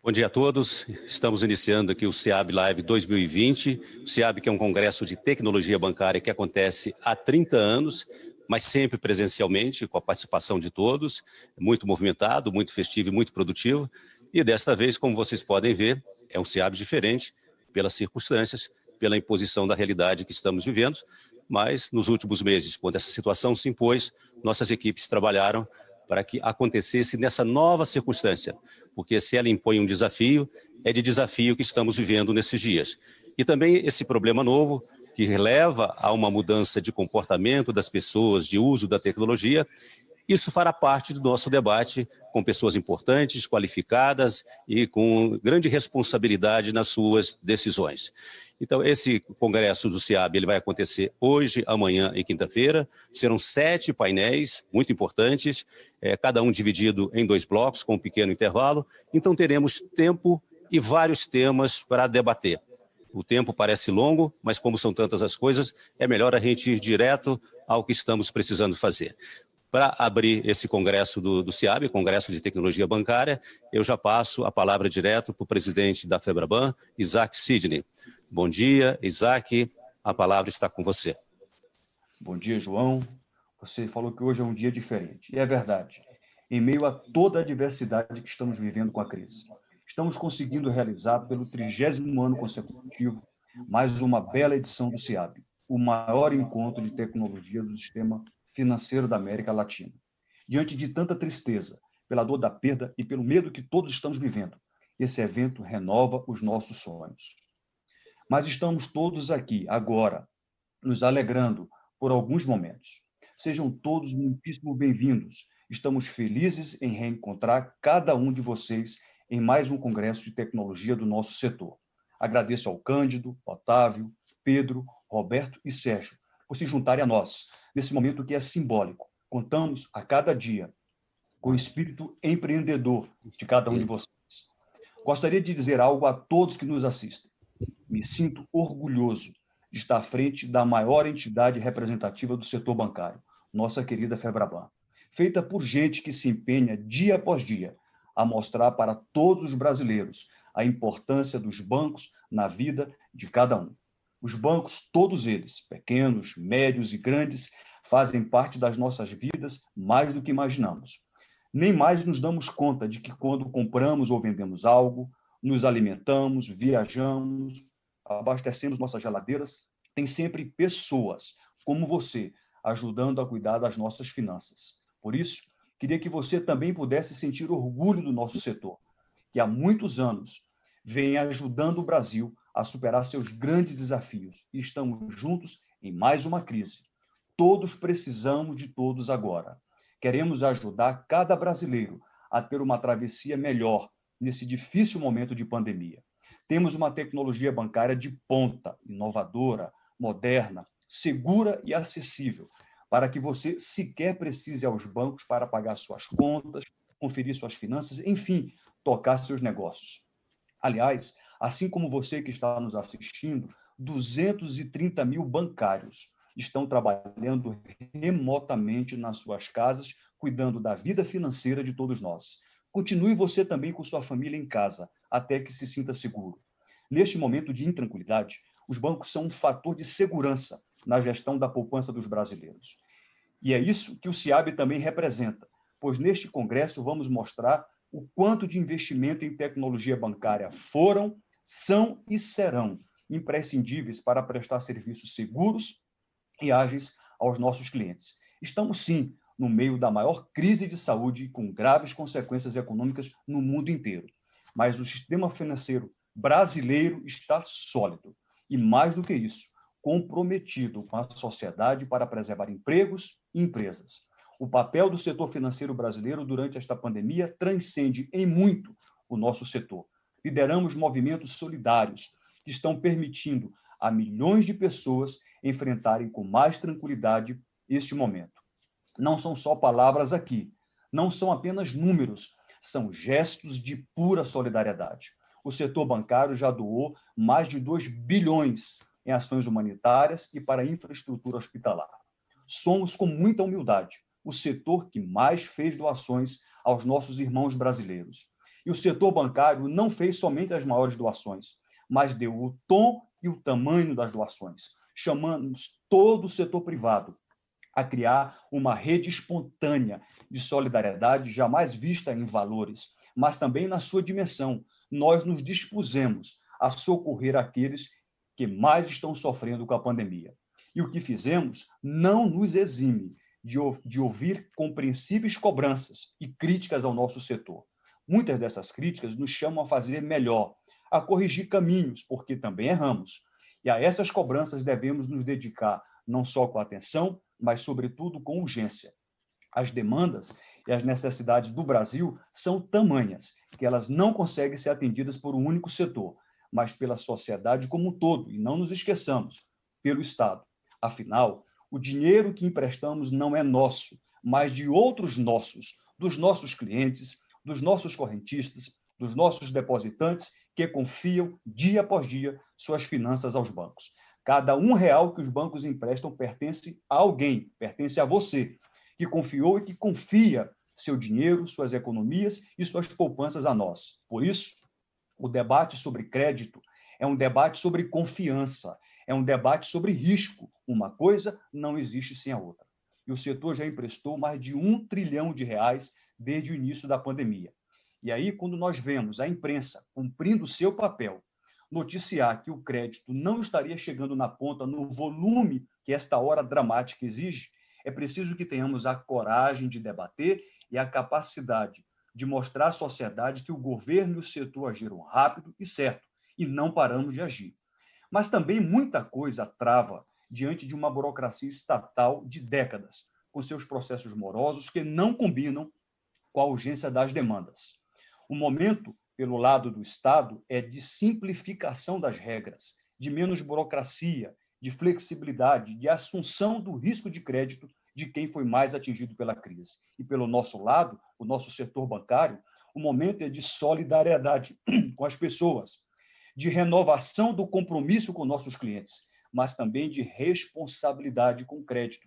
Bom dia a todos. Estamos iniciando aqui o SEAB Live 2020. O SEAB, que é um congresso de tecnologia bancária que acontece há 30 anos, mas sempre presencialmente, com a participação de todos, muito movimentado, muito festivo e muito produtivo. E desta vez, como vocês podem ver, é um SEAB diferente pelas circunstâncias, pela imposição da realidade que estamos vivendo, mas nos últimos meses, quando essa situação se impôs, nossas equipes trabalharam para que acontecesse nessa nova circunstância, porque se ela impõe um desafio, é de desafio que estamos vivendo nesses dias. E também esse problema novo, que leva a uma mudança de comportamento das pessoas, de uso da tecnologia, isso fará parte do nosso debate com pessoas importantes, qualificadas e com grande responsabilidade nas suas decisões. Então, esse congresso do SEAB ele vai acontecer hoje, amanhã e quinta-feira. Serão 7 painéis muito importantes, cada um dividido em 2 blocos, com um pequeno intervalo. Então, teremos tempo e vários temas para debater. O tempo parece longo, mas como são tantas as coisas, é melhor a gente ir direto ao que estamos precisando fazer. Para abrir esse congresso do SEAB, Congresso de Tecnologia Bancária, eu já passo a palavra direto para o presidente da FEBRABAN, Isaac Sidney. Bom dia, Isaac, a palavra está com você. Bom dia, João. Você falou que hoje é um dia diferente, e é verdade. Em meio a toda a adversidade que estamos vivendo com a crise, estamos conseguindo realizar, pelo 30º ano consecutivo, mais uma bela edição do SEAB, o maior encontro de tecnologia do sistema financeiro da América Latina. Diante de tanta tristeza, pela dor da perda e pelo medo que todos estamos vivendo, esse evento renova os nossos sonhos. Mas estamos todos aqui, agora, nos alegrando por alguns momentos. Sejam todos muitíssimo bem-vindos. Estamos felizes em reencontrar cada um de vocês em mais um congresso de tecnologia do nosso setor. Agradeço ao Cândido, Otávio, Pedro, Roberto e Sérgio por se juntarem a nós, nesse momento que é simbólico. Contamos a cada dia com o espírito empreendedor de cada um de vocês. Gostaria de dizer algo a todos que nos assistem. Me sinto orgulhoso de estar à frente da maior entidade representativa do setor bancário, nossa querida FEBRABAN, feita por gente que se empenha dia após dia a mostrar para todos os brasileiros a importância dos bancos na vida de cada um. Os bancos, todos eles, pequenos, médios e grandes, fazem parte das nossas vidas mais do que imaginamos. Nem mais nos damos conta de que quando compramos ou vendemos algo, nos alimentamos, viajamos, abastecemos nossas geladeiras, tem sempre pessoas como você ajudando a cuidar das nossas finanças. Por isso, queria que você também pudesse sentir orgulho do nosso setor, que há muitos anos vem ajudando o Brasil a superar seus grandes desafios. E estamos juntos em mais uma crise. Todos precisamos de todos agora. Queremos ajudar cada brasileiro a ter uma travessia melhor nesse difícil momento de pandemia. Temos uma tecnologia bancária de ponta, inovadora, moderna, segura e acessível, para que você sequer precise aos bancos para pagar suas contas, conferir suas finanças, enfim, tocar seus negócios. Aliás, assim como você que está nos assistindo, 230 mil bancários estão trabalhando remotamente nas suas casas, cuidando da vida financeira de todos nós. Continue você também com sua família em casa, até que se sinta seguro. Neste momento de intranquilidade, os bancos são um fator de segurança na gestão da poupança dos brasileiros. E é isso que o SEAB também representa, pois neste congresso vamos mostrar o quanto de investimento em tecnologia bancária foram, são e serão imprescindíveis para prestar serviços seguros e ágeis aos nossos clientes. Estamos, sim, no meio da maior crise de saúde com graves consequências econômicas no mundo inteiro. Mas o sistema financeiro brasileiro está sólido e, mais do que isso, comprometido com a sociedade para preservar empregos e empresas. O papel do setor financeiro brasileiro durante esta pandemia transcende em muito o nosso setor. Lideramos movimentos solidários que estão permitindo a milhões de pessoas enfrentarem com mais tranquilidade este momento. Não são só palavras aqui, não são apenas números, são gestos de pura solidariedade. O setor bancário já doou mais de 2 bilhões em ações humanitárias e para infraestrutura hospitalar. Somos, com muita humildade, o setor que mais fez doações aos nossos irmãos brasileiros. E o setor bancário não fez somente as maiores doações, mas deu o tom e o tamanho das doações, chamando todo o setor privado a criar uma rede espontânea de solidariedade jamais vista em valores, mas também na sua dimensão. Nós nos dispusemos a socorrer aqueles que mais estão sofrendo com a pandemia. E o que fizemos não nos exime de ouvir compreensíveis cobranças e críticas ao nosso setor. Muitas dessas críticas nos chamam a fazer melhor, a corrigir caminhos, porque também erramos. E a essas cobranças devemos nos dedicar não só com atenção, mas, sobretudo, com urgência. As demandas e as necessidades do Brasil são tamanhas que elas não conseguem ser atendidas por um único setor, mas pela sociedade como um todo, e não nos esqueçamos, pelo Estado. Afinal, o dinheiro que emprestamos não é nosso, mas de outros nossos, dos nossos clientes, dos nossos correntistas, dos nossos depositantes que confiam dia após dia suas finanças aos bancos. Cada R$1 que os bancos emprestam pertence a alguém, pertence a você, que confiou e que confia seu dinheiro, suas economias e suas poupanças a nós. Por isso, o debate sobre crédito é um debate sobre confiança, é um debate sobre risco. Uma coisa não existe sem a outra. E o setor já emprestou mais de R$1 trilhão desde o início da pandemia. E aí, quando nós vemos a imprensa cumprindo o seu papel, noticiar que o crédito não estaria chegando na ponta no volume que esta hora dramática exige, é preciso que tenhamos a coragem de debater e a capacidade de mostrar à sociedade que o governo e o setor agiram rápido e certo, e não paramos de agir. Mas também muita coisa trava diante de uma burocracia estatal de décadas, com seus processos morosos que não combinam com a urgência das demandas. O momento, pelo lado do Estado, é de simplificação das regras, de menos burocracia, de flexibilidade, de assunção do risco de crédito de quem foi mais atingido pela crise. E pelo nosso lado, o nosso setor bancário, o momento é de solidariedade com as pessoas, de renovação do compromisso com nossos clientes, mas também de responsabilidade com o crédito.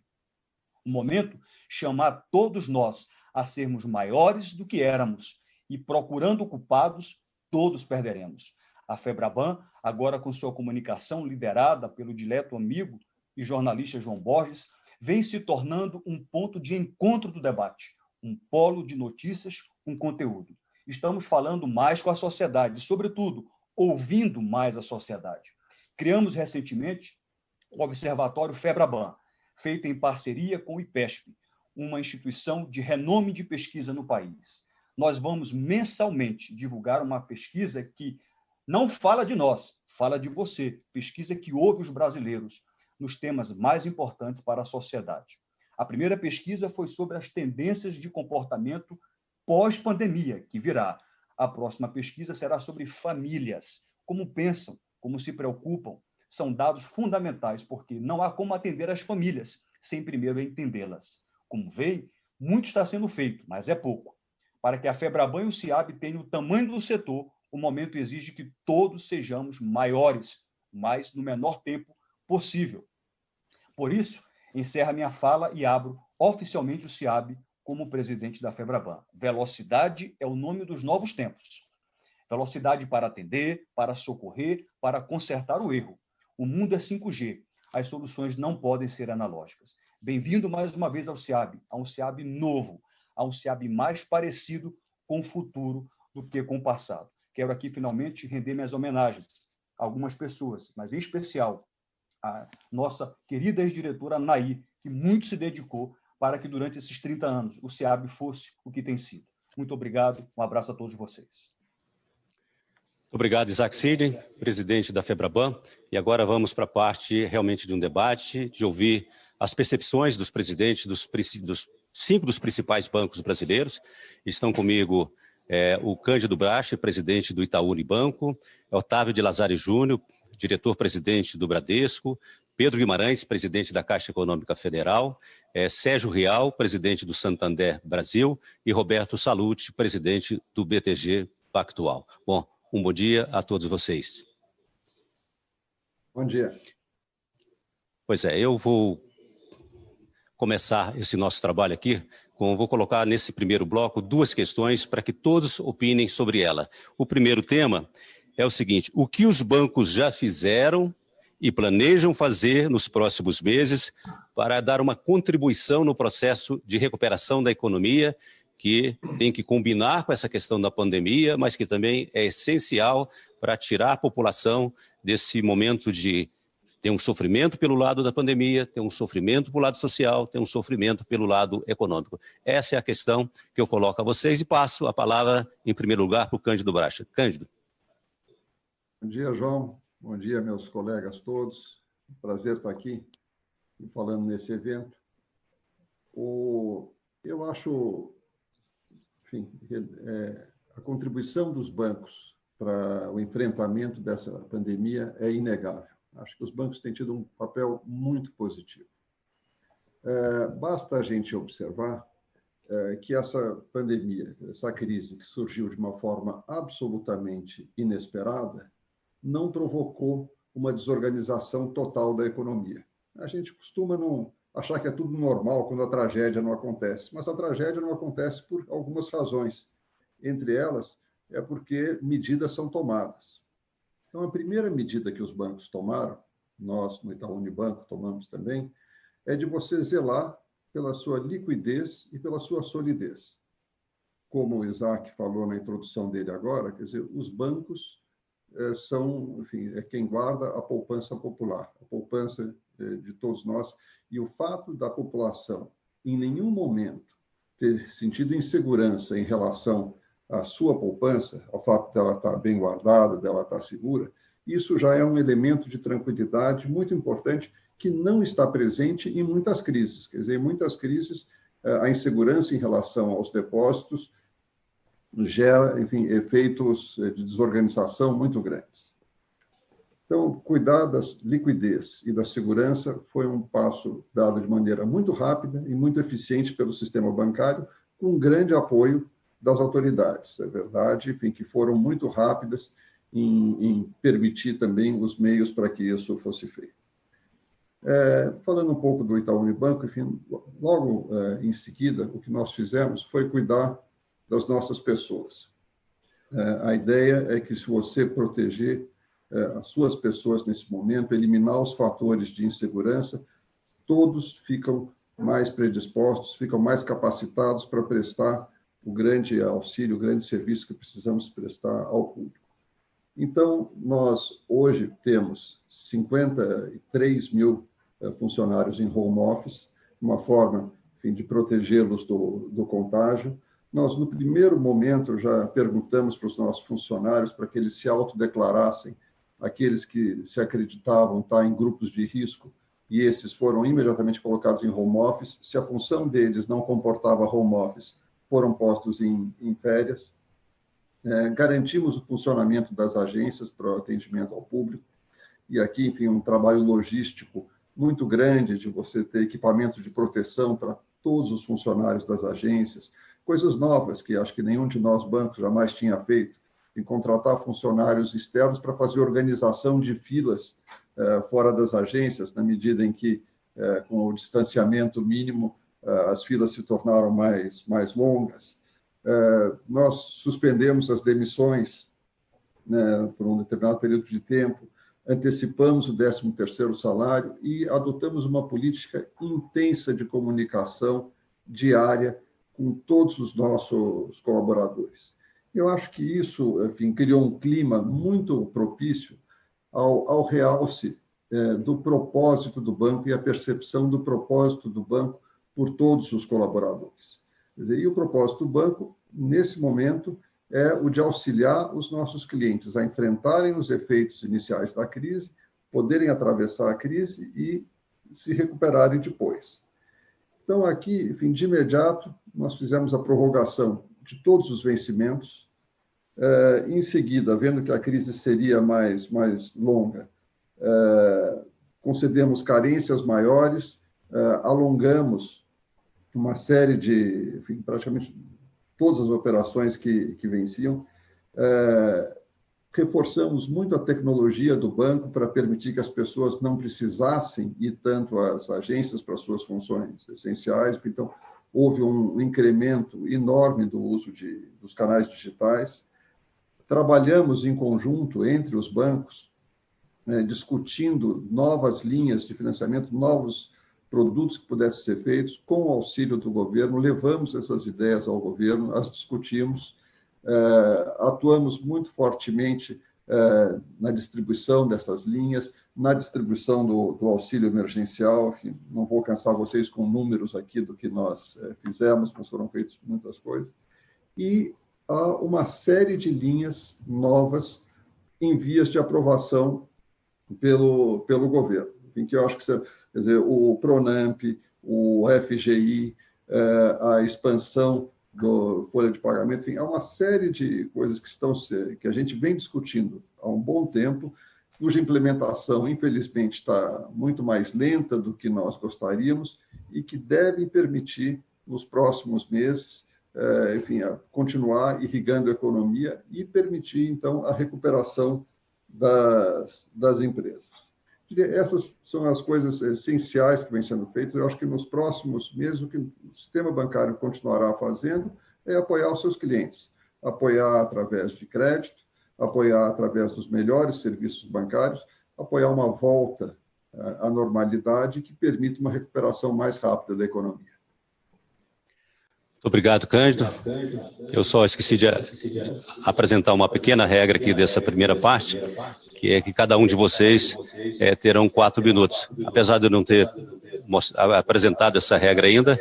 O momento chamar todos nós a sermos maiores do que éramos, e procurando culpados, todos perderemos. A FEBRABAN, agora com sua comunicação liderada pelo dileto amigo e jornalista João Borges, vem se tornando um ponto de encontro do debate, um polo de notícias com conteúdo. Estamos falando mais com a sociedade, sobretudo, ouvindo mais a sociedade. Criamos recentemente o Observatório FEBRABAN, feito em parceria com o IPESP, uma instituição de renome de pesquisa no país. Nós vamos mensalmente divulgar uma pesquisa que não fala de nós, fala de você, pesquisa que ouve os brasileiros nos temas mais importantes para a sociedade. A primeira pesquisa foi sobre as tendências de comportamento pós-pandemia, que virá. A próxima pesquisa será sobre famílias, como pensam, como se preocupam. São dados fundamentais, porque não há como atender as famílias sem primeiro entendê-las. Como veem, muito está sendo feito, mas é pouco. Para que a FEBRABAN e o SIAB tenham o tamanho do setor, o momento exige que todos sejamos maiores, mas no menor tempo possível. Por isso, encerro minha fala e abro oficialmente o SIAB como presidente da FEBRABAN. Velocidade é o nome dos novos tempos. Velocidade para atender, para socorrer, para consertar o erro. O mundo é 5G. As soluções não podem ser analógicas. Bem-vindo mais uma vez ao SIAB, a um SIAB novo, a um SIAB mais parecido com o futuro do que com o passado. Quero aqui, finalmente, render minhas homenagens a algumas pessoas, mas, em especial, a nossa querida ex-diretora Naí, que muito se dedicou para que, durante esses 30 anos, o SIAB fosse o que tem sido. Muito obrigado, um abraço a todos vocês. Obrigado, Isaac Sidney, presidente da FEBRABAN. E agora vamos para a parte realmente de um debate, de ouvir as percepções dos presidentes dos 5 dos principais bancos brasileiros. Estão comigo o Cândido Brache, presidente do Itaú Unibanco, Otávio de Lazari Júnior, diretor-presidente do Bradesco, Pedro Guimarães, presidente da Caixa Econômica Federal, Sérgio Rial, presidente do Santander Brasil, e Roberto Salute, presidente do BTG Pactual. Bom, um bom dia a todos vocês. Bom dia. Pois é, eu vou começar esse nosso trabalho aqui Vou colocar nesse primeiro bloco 2 questões para que todos opinem sobre ela. O primeiro tema é o seguinte: o que os bancos já fizeram e planejam fazer nos próximos meses para dar uma contribuição no processo de recuperação da economia, que tem que combinar com essa questão da pandemia, mas que também é essencial para tirar a população desse momento de ter um sofrimento pelo lado da pandemia, ter um sofrimento pelo lado social, ter um sofrimento pelo lado econômico. Essa é a questão que eu coloco a vocês e passo a palavra, em primeiro lugar, para o Cândido Bracha. Cândido. Bom dia, João. Bom dia, meus colegas todos. Prazer estar aqui falando nesse evento. Eu acho, enfim, a contribuição dos bancos para o enfrentamento dessa pandemia é inegável. Acho que os bancos têm tido um papel muito positivo. Basta a gente observar que essa pandemia, essa crise que surgiu de uma forma absolutamente inesperada, não provocou uma desorganização total da economia. A gente costuma não achar que é tudo normal quando a tragédia não acontece, mas a tragédia não acontece por algumas razões. Entre elas, é porque medidas são tomadas. Então, a primeira medida que os bancos tomaram, nós no Itaú Unibanco tomamos também, é de você zelar pela sua liquidez e pela sua solidez. Como o Isaac falou na introdução dele agora, quer dizer, os bancos são, enfim, quem guarda a poupança popular, a poupança de todos nós, e o fato da população, em nenhum momento, ter sentido insegurança em relação à sua poupança, ao fato dela estar bem guardada, dela estar segura, isso já é um elemento de tranquilidade muito importante que não está presente em muitas crises. Quer dizer, em muitas crises, a insegurança em relação aos depósitos gera, enfim, efeitos de desorganização muito grandes. Então, cuidar da liquidez e da segurança foi um passo dado de maneira muito rápida e muito eficiente pelo sistema bancário, com grande apoio das autoridades. É verdade, enfim, que foram muito rápidas em permitir também os meios para que isso fosse feito. Falando um pouco do Itaú Unibanco, enfim, logo em seguida, o que nós fizemos foi cuidar das nossas pessoas. A ideia é que, se você proteger as suas pessoas nesse momento, eliminar os fatores de insegurança, todos ficam mais predispostos, ficam mais capacitados para prestar o grande auxílio, o grande serviço que precisamos prestar ao público. Então, nós hoje temos 53 mil funcionários em home office, uma forma, enfim, de protegê-los do contágio. Nós, no primeiro momento, já perguntamos para os nossos funcionários para que eles se autodeclarassem, aqueles que se acreditavam estar em grupos de risco, e esses foram imediatamente colocados em home office. Se a função deles não comportava home office, foram postos em férias. Garantimos o funcionamento das agências para o atendimento ao público. E aqui, enfim, um trabalho logístico muito grande de você ter equipamento de proteção para todos os funcionários das agências, coisas novas que acho que nenhum de nós bancos jamais tinha feito, em contratar funcionários externos para fazer organização de filas fora das agências, na medida em que, com o distanciamento mínimo, as filas se tornaram mais longas. Nós suspendemos as demissões por um determinado período de tempo, antecipamos o 13º salário e adotamos uma política intensa de comunicação diária com todos os nossos colaboradores. Eu acho que isso, enfim, criou um clima muito propício ao realce do propósito do banco e a percepção do propósito do banco por todos os colaboradores. Quer dizer, e o propósito do banco, nesse momento, é o de auxiliar os nossos clientes a enfrentarem os efeitos iniciais da crise, poderem atravessar a crise e se recuperarem depois. Então, aqui, enfim, de imediato, nós fizemos a prorrogação de todos os vencimentos. Em seguida, vendo que a crise seria mais longa, concedemos carências maiores, alongamos uma série de, enfim, praticamente todas as operações que venciam, reforçamos muito a tecnologia do banco para permitir que as pessoas não precisassem ir tanto às agências para suas funções essenciais. Então, houve um incremento enorme do uso dos canais digitais. Trabalhamos em conjunto entre os bancos, né, discutindo novas linhas de financiamento, novos produtos que pudessem ser feitos com o auxílio do governo. Levamos essas ideias ao governo, as discutimos, atuamos muito fortemente na distribuição dessas linhas, na distribuição do auxílio emergencial. Enfim, não vou cansar vocês com números aqui do que nós fizemos, mas foram feitas muitas coisas. E há uma série de linhas novas em vias de aprovação pelo governo, em que eu acho que, quer dizer, o Pronamp, o FGI, a expansão do folha de pagamento, enfim, há uma série de coisas que a gente vem discutindo há um bom tempo, cuja implementação, infelizmente, está muito mais lenta do que nós gostaríamos e que devem permitir, nos próximos meses, enfim, continuar irrigando a economia e permitir, então, a recuperação das empresas. Essas são as coisas essenciais que vêm sendo feitas. Eu acho que nos próximos meses o que o sistema bancário continuará fazendo é apoiar os seus clientes, apoiar através de crédito, apoiar através dos melhores serviços bancários, apoiar uma volta à normalidade que permita uma recuperação mais rápida da economia. Muito obrigado, Cândido. Eu só esqueci de apresentar uma pequena regra aqui dessa primeira parte, que é que cada um de vocês terão 4 minutos. Apesar de eu não ter apresentado essa regra ainda,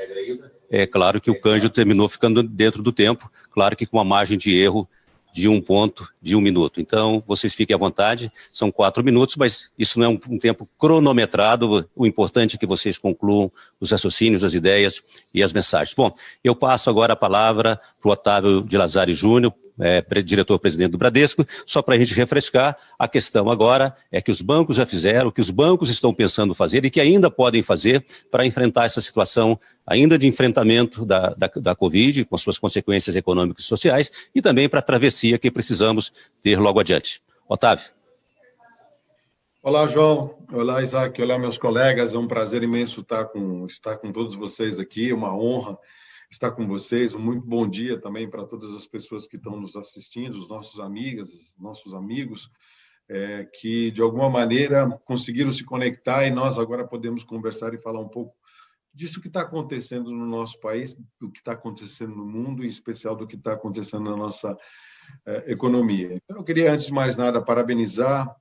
é claro que o Cândido terminou ficando dentro do tempo, claro que com uma margem de erro de 1 ponto de 1 minuto. Então, vocês fiquem à vontade, são 4 minutos, mas isso não é um tempo cronometrado, o importante é que vocês concluam os raciocínios, as ideias e as mensagens. Bom, eu passo agora a palavra para o Otávio de Lazari Júnior, diretor-presidente do Bradesco, só para a gente refrescar, a questão agora é que os bancos já fizeram, o que os bancos estão pensando fazer e que ainda podem fazer para enfrentar essa situação ainda de enfrentamento da Covid, com suas consequências econômicas e sociais, e também para a travessia que precisamos ter logo adiante. Otávio. Olá, João. Olá, Isaac. Olá, meus colegas. É um prazer imenso estar com todos vocês aqui, é uma honra estar com vocês. Um muito bom dia também para todas as pessoas que estão nos assistindo, os nossos amigas, os nossos amigos, que de alguma maneira conseguiram se conectar e nós agora podemos conversar e falar um pouco disso que está acontecendo no nosso país, do que está acontecendo no mundo, em especial do que está acontecendo na nossa economia. Então, eu queria, antes de mais nada, parabenizar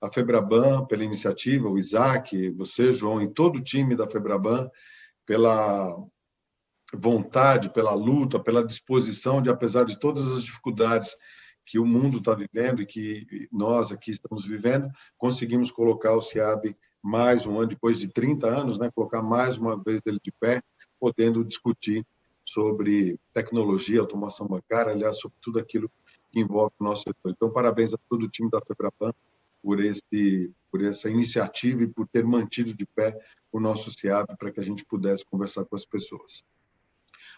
a FEBRABAN pela iniciativa, o Isaac, você, João, e todo o time da FEBRABAN, pela vontade, pela luta, pela disposição de, apesar de todas as dificuldades que o mundo está vivendo e que nós aqui estamos vivendo, conseguimos colocar o SEAB mais um ano, depois de 30 anos, né, colocar mais uma vez ele de pé, podendo discutir sobre tecnologia, automação bancária, aliás, sobre tudo aquilo que envolve o nosso setor. Então, parabéns a todo o time da FEBRABAN por essa iniciativa e por ter mantido de pé o nosso SEAB para que a gente pudesse conversar com as pessoas.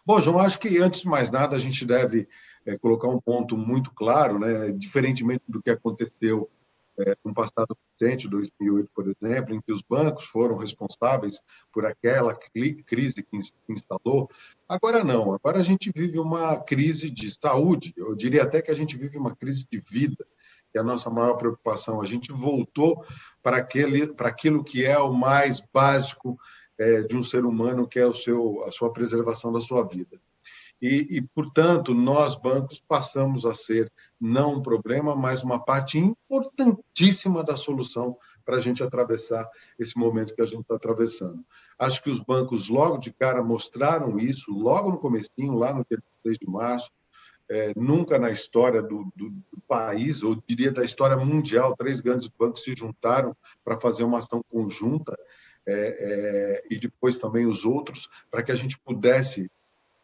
Bom, João, acho que, antes de mais nada, a gente deve colocar um ponto muito claro, né? Diferentemente do que aconteceu no passado recente, 2008, por exemplo, em que os bancos foram responsáveis por aquela crise que instalou. Agora não, agora a gente vive uma crise de saúde, eu diria até que a gente vive uma crise de vida, que é a nossa maior preocupação. A gente voltou para aquilo que é o mais básico de um ser humano, que é a sua preservação da sua vida. E, portanto, nós, bancos, passamos a ser não um problema, mas uma parte importantíssima da solução para a gente atravessar esse momento que a gente está atravessando. Acho que os bancos, logo de cara, mostraram isso, logo no comecinho, lá no dia 16 de março, nunca na história do país, ou diria da história mundial, 3 grandes bancos se juntaram para fazer uma ação conjunta, e depois também os outros, para que a gente pudesse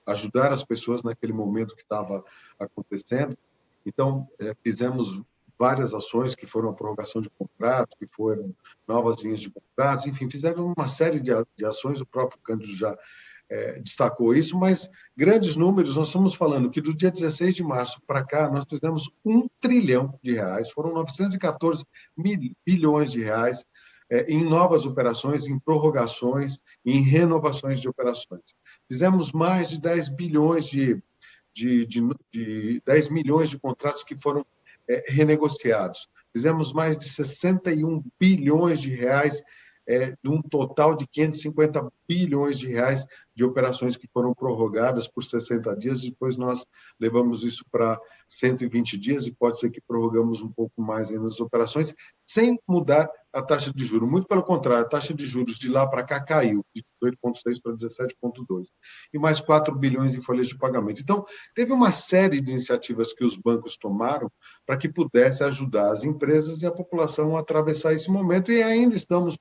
ajudar as pessoas naquele momento que estava acontecendo. Então, fizemos várias ações que foram a prorrogação de contratos, que foram novas linhas de contratos, enfim, fizeram uma série de ações, o próprio Cândido já destacou isso, mas grandes números, nós estamos falando que do dia 16 de março para cá, nós fizemos R$1 trilhão, foram 914 bilhões de reais em novas operações, em prorrogações, em renovações de operações. Fizemos mais de 10 bilhões de 10 milhões de contratos que foram renegociados. Fizemos mais de 61 bilhões de reais, de um total de 550 bilhões de reais de operações que foram prorrogadas por 60 dias, depois nós levamos isso para 120 dias e pode ser que prorrogamos um pouco mais nas operações, sem mudar a taxa de juros. Muito pelo contrário, a taxa de juros de lá para cá caiu, de 18,6 para 17,2, e mais 4 bilhões em folhas de pagamento. Então, teve uma série de iniciativas que os bancos tomaram para que pudesse ajudar as empresas e a população a atravessar esse momento, e ainda estamos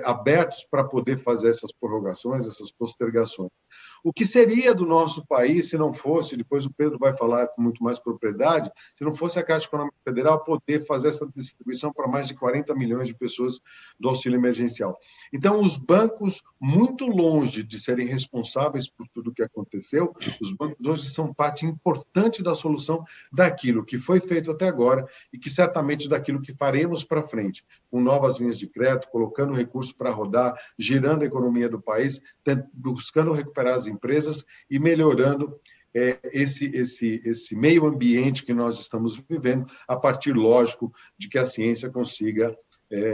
abertos para poder fazer essas prorrogações, essas postergações. O que seria do nosso país se não fosse, depois o Pedro vai falar com muito mais propriedade, se não fosse a Caixa Econômica Federal poder fazer essa distribuição para mais de 40 milhões de pessoas do auxílio emergencial. Então, os bancos, muito longe de serem responsáveis por tudo o que aconteceu, os bancos hoje são parte importante da solução daquilo que foi feito até agora e que certamente daquilo que faremos para frente, com novas linhas de crédito, colocando recursos para rodar, girando a economia do país, buscando recuperar as empresas e melhorando esse meio ambiente que nós estamos vivendo, a partir, lógico, de que a ciência consiga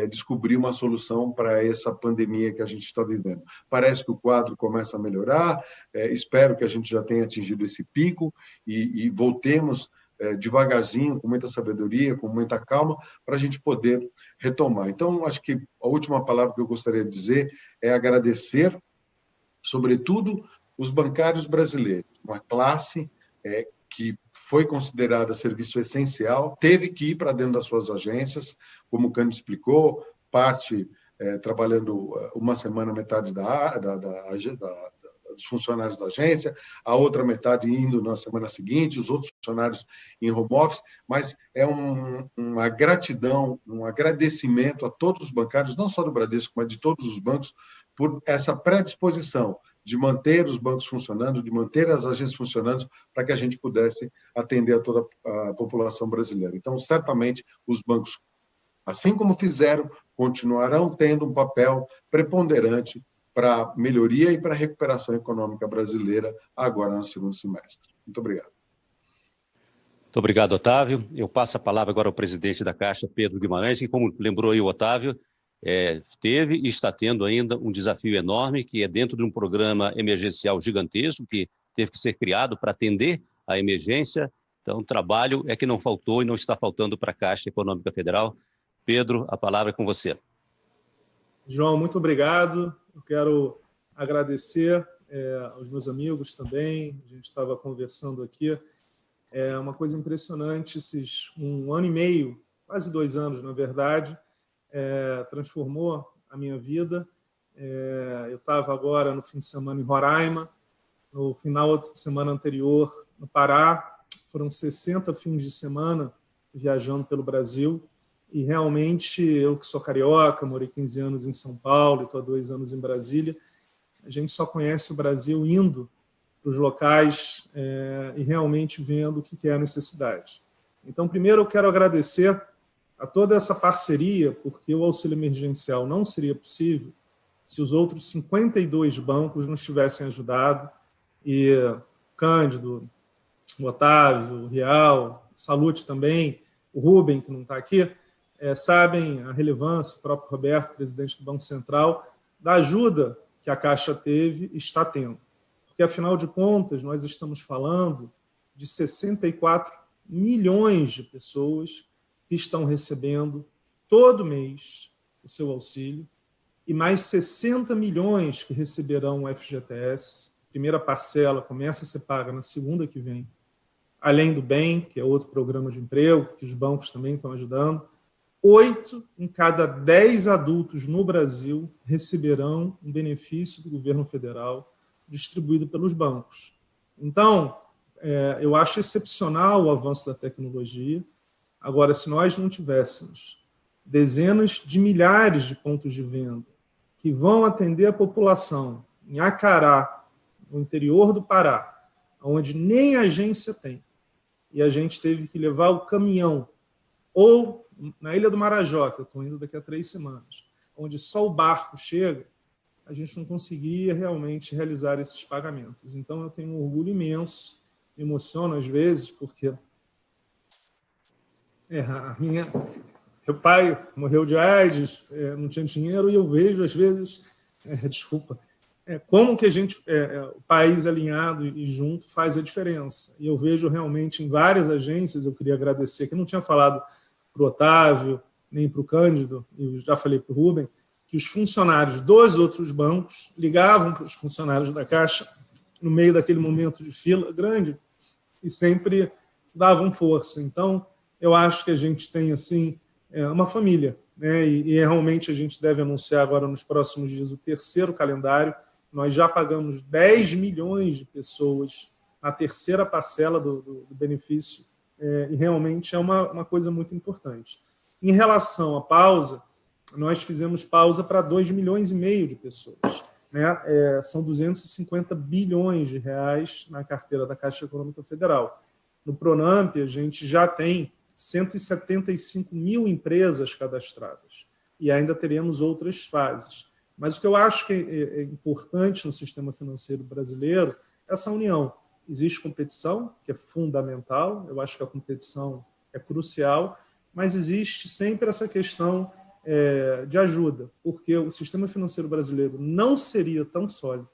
descobrir uma solução para essa pandemia que a gente está vivendo. Parece que o quadro começa a melhorar, espero que a gente já tenha atingido esse pico e voltemos devagarzinho, com muita sabedoria, com muita calma, para a gente poder retomar. Então, acho que a última palavra que eu gostaria de dizer é agradecer, sobretudo, os bancários brasileiros, uma classe que foi considerada serviço essencial, teve que ir para dentro das suas agências, como o Cândido explicou, parte trabalhando uma semana, metade dos funcionários da agência, a outra metade indo na semana seguinte, os outros funcionários em home office, mas é uma gratidão, um agradecimento a todos os bancários, não só do Bradesco, mas de todos os bancos, por essa predisposição de manter os bancos funcionando, de manter as agências funcionando, para que a gente pudesse atender a toda a população brasileira. Então, certamente, os bancos, assim como fizeram, continuarão tendo um papel preponderante para a melhoria e para a recuperação econômica brasileira agora no segundo semestre. Muito obrigado. Muito obrigado, Otávio. Eu passo a palavra agora ao presidente da Caixa, Pedro Guimarães, que, como lembrou aí o Otávio, teve e está tendo ainda um desafio enorme, que é dentro de um programa emergencial gigantesco, que teve que ser criado para atender a emergência. Então, o trabalho é que não faltou e não está faltando para a Caixa Econômica Federal. Pedro, a palavra é com você. João, muito obrigado. Eu quero agradecer aos meus amigos também. A gente estava conversando aqui. É uma coisa impressionante, esses 1 ano e meio, quase 2 anos, na verdade, transformou a minha vida. Eu estava agora no fim de semana em Roraima, no final de semana anterior no Pará. Foram 60 fins de semana viajando pelo Brasil. E realmente, eu que sou carioca, morei 15 anos em São Paulo, estou há 2 anos em Brasília, a gente só conhece o Brasil indo para os locais e realmente vendo o que é a necessidade. Então, primeiro eu quero agradecer a toda essa parceria, porque o auxílio emergencial não seria possível se os outros 52 bancos nos tivessem ajudado, e o Cândido, o Otávio, o Real, o Salute também, o Rubem, que não está aqui, sabem a relevância, o próprio Roberto, presidente do Banco Central, da ajuda que a Caixa teve e está tendo. Porque, afinal de contas, nós estamos falando de 64 milhões de pessoas que estão recebendo todo mês o seu auxílio e mais 60 milhões que receberão o FGTS. A primeira parcela começa a ser paga na segunda que vem. Além do BEM, que é outro programa de emprego, que os bancos também estão ajudando. 8 em cada 10 adultos no Brasil receberão um benefício do governo federal distribuído pelos bancos. Então, eu acho excepcional o avanço da tecnologia. Agora, se nós não tivéssemos dezenas de milhares de pontos de venda que vão atender a população em Acará, no interior do Pará, onde nem agência tem, e a gente teve que levar o caminhão, ou na Ilha do Marajó, que eu estou indo daqui a 3 semanas, onde só o barco chega, a gente não conseguiria realmente realizar esses pagamentos. Então, eu tenho um orgulho imenso, me emociono às vezes, porque meu pai morreu de AIDS, não tinha dinheiro, e eu vejo, às vezes, como que o país alinhado e junto faz a diferença. E eu vejo realmente em várias agências, eu queria agradecer, que eu não tinha falado para o Otávio, nem para o Cândido, e já falei para o Rubem, que os funcionários dos outros bancos ligavam para os funcionários da Caixa no meio daquele momento de fila grande e sempre davam força. Então, eu acho que a gente tem assim uma família, né? E realmente a gente deve anunciar agora nos próximos dias o terceiro calendário. Nós já pagamos 10 milhões de pessoas na terceira parcela do benefício, e realmente é uma coisa muito importante. Em relação à pausa, nós fizemos pausa para 2,5 milhões de pessoas, né? São 250 bilhões de reais na carteira da Caixa Econômica Federal. No Pronamp, a gente já tem 175 mil empresas cadastradas e ainda teremos outras fases. Mas o que eu acho que é importante no sistema financeiro brasileiro é essa união. Existe competição, que é fundamental, eu acho que a competição é crucial, mas existe sempre essa questão de ajuda, porque o sistema financeiro brasileiro não seria tão sólido,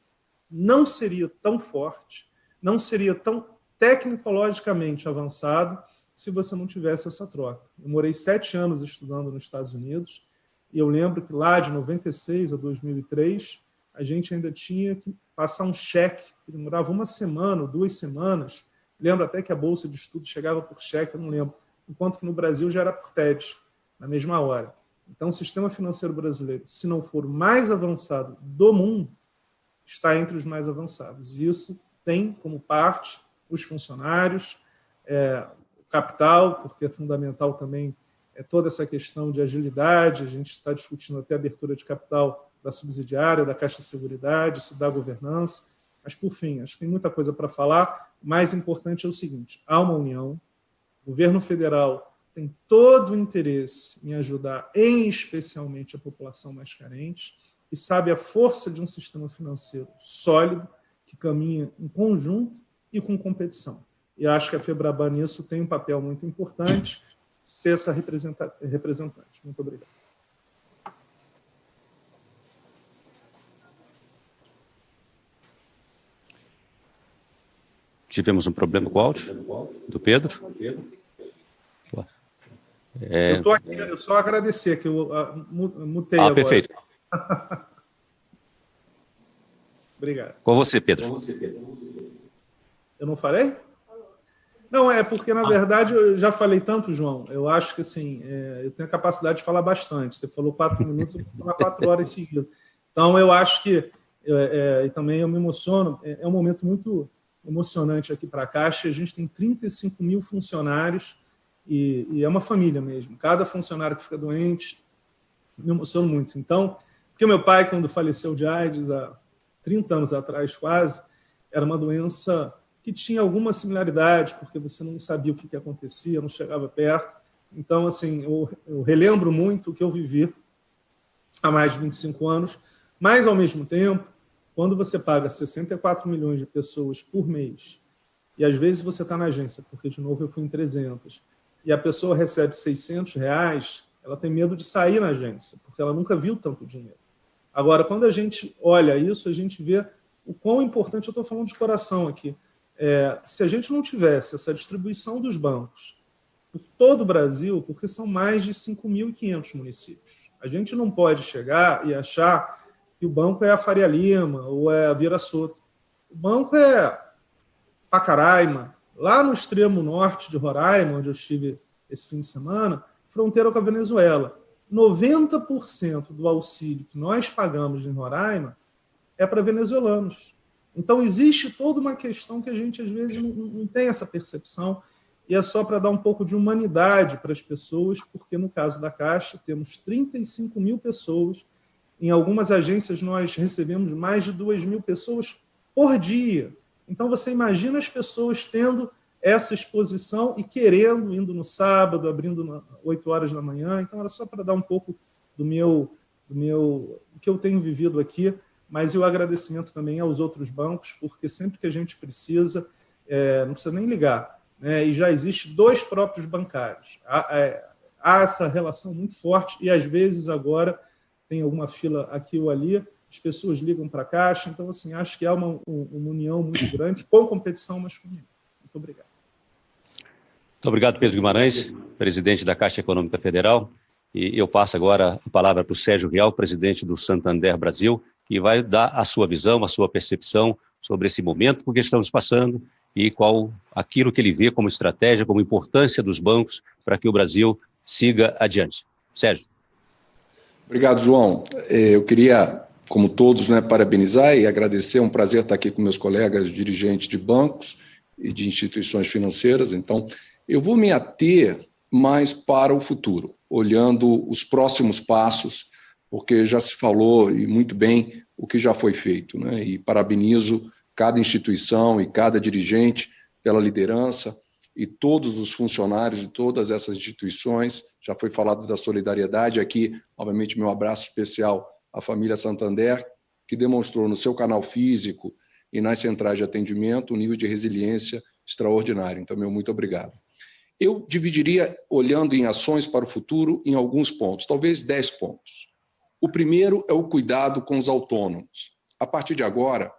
não seria tão forte, não seria tão tecnologicamente avançado se você não tivesse essa troca. Eu morei 7 anos estudando nos Estados Unidos e eu lembro que lá de 96 a 2003 a gente ainda tinha que passar um cheque, que demorava 1 semana ou 2 semanas. Lembro até que a bolsa de estudo chegava por cheque, eu não lembro, enquanto que no Brasil já era por TED, na mesma hora. Então, o sistema financeiro brasileiro, se não for o mais avançado do mundo, está entre os mais avançados. E isso tem como parte os funcionários, o capital, porque é fundamental também toda essa questão de agilidade. A gente está discutindo até a abertura de capital da subsidiária, da Caixa de Seguridade, isso da governança. Mas, por fim, acho que tem muita coisa para falar. O mais importante é o seguinte: há uma união, o governo federal tem todo o interesse em ajudar, em especialmente a população mais carente, e sabe a força de um sistema financeiro sólido, que caminha em conjunto e com competição. E acho que a FEBRABAN nisso tem um papel muito importante, ser essa representante. Muito obrigado. Tivemos um problema com o áudio do Pedro. Eu estou aqui, eu só agradecer, que eu mutei agora. Perfeito. Obrigado. Com você, Pedro. Eu não falei? Não, é porque, na verdade, eu já falei tanto, João. Eu acho que, assim, eu tenho a capacidade de falar bastante. Você falou 4 minutos, eu vou falar 4 horas seguidas. Então, eu acho que, e também eu me emociono, é um momento muito emocionante aqui para a Caixa. A gente tem 35 mil funcionários e é uma família mesmo. Cada funcionário que fica doente, me emociono muito. Então, porque o meu pai, quando faleceu de AIDS, há 30 anos atrás quase, era uma doença que tinha alguma similaridade, porque você não sabia o que acontecia, não chegava perto. Então, assim, eu relembro muito o que eu vivi há mais de 25 anos, mas, ao mesmo tempo, quando você paga 64 milhões de pessoas por mês, e às vezes você está na agência, porque, de novo, eu fui em 300, e a pessoa recebe R$600, ela tem medo de sair na agência, porque ela nunca viu tanto dinheiro. Agora, quando a gente olha isso, a gente vê o quão importante, eu estou falando de coração aqui, se a gente não tivesse essa distribuição dos bancos por todo o Brasil, porque são mais de 5.500 municípios, a gente não pode chegar e achar que o banco é a Faria Lima ou é a Vieira Soto. O banco é Pacaraima, lá no extremo norte de Roraima, onde eu estive esse fim de semana, fronteira com a Venezuela. 90% do auxílio que nós pagamos em Roraima é para venezuelanos. Então, existe toda uma questão que a gente, às vezes, não tem essa percepção, e é só para dar um pouco de humanidade para as pessoas, porque, no caso da Caixa, temos 35 mil pessoas. Em algumas agências, nós recebemos mais de 2.000 pessoas por dia. Então, você imagina as pessoas tendo essa exposição e indo no sábado, abrindo 8 horas da manhã. Então, era só para dar um pouco do que eu tenho vivido aqui, mas o agradecimento também aos outros bancos, porque sempre que a gente precisa, não precisa nem ligar, né? E já existe 2 próprios bancários. Há essa relação muito forte e, às vezes, agora tem alguma fila aqui ou ali, as pessoas ligam para a Caixa, então, assim, acho que há uma união muito grande, com competição, mas com união. Muito obrigado. Muito obrigado, Pedro Guimarães, presidente da Caixa Econômica Federal. E eu passo agora a palavra para o Sérgio Rial, presidente do Santander Brasil, que vai dar a sua visão, a sua percepção sobre esse momento por que estamos passando e qual aquilo que ele vê como estratégia, como importância dos bancos para que o Brasil siga adiante. Sérgio. Obrigado, João. Eu queria, como todos, parabenizar e agradecer. É um prazer estar aqui com meus colegas dirigentes de bancos e de instituições financeiras. Então, eu vou me ater mais para o futuro, olhando os próximos passos, porque já se falou, e muito bem, o que já foi feito, né? E parabenizo cada instituição e cada dirigente pela liderança e todos os funcionários de todas essas instituições. Já foi falado da solidariedade aqui, obviamente, meu abraço especial à família Santander, que demonstrou no seu canal físico e nas centrais de atendimento um nível de resiliência extraordinário. Então, meu muito obrigado. Eu dividiria, olhando em ações para o futuro, em alguns pontos, talvez 10 pontos. O primeiro é o cuidado com os autônomos. A partir de agora,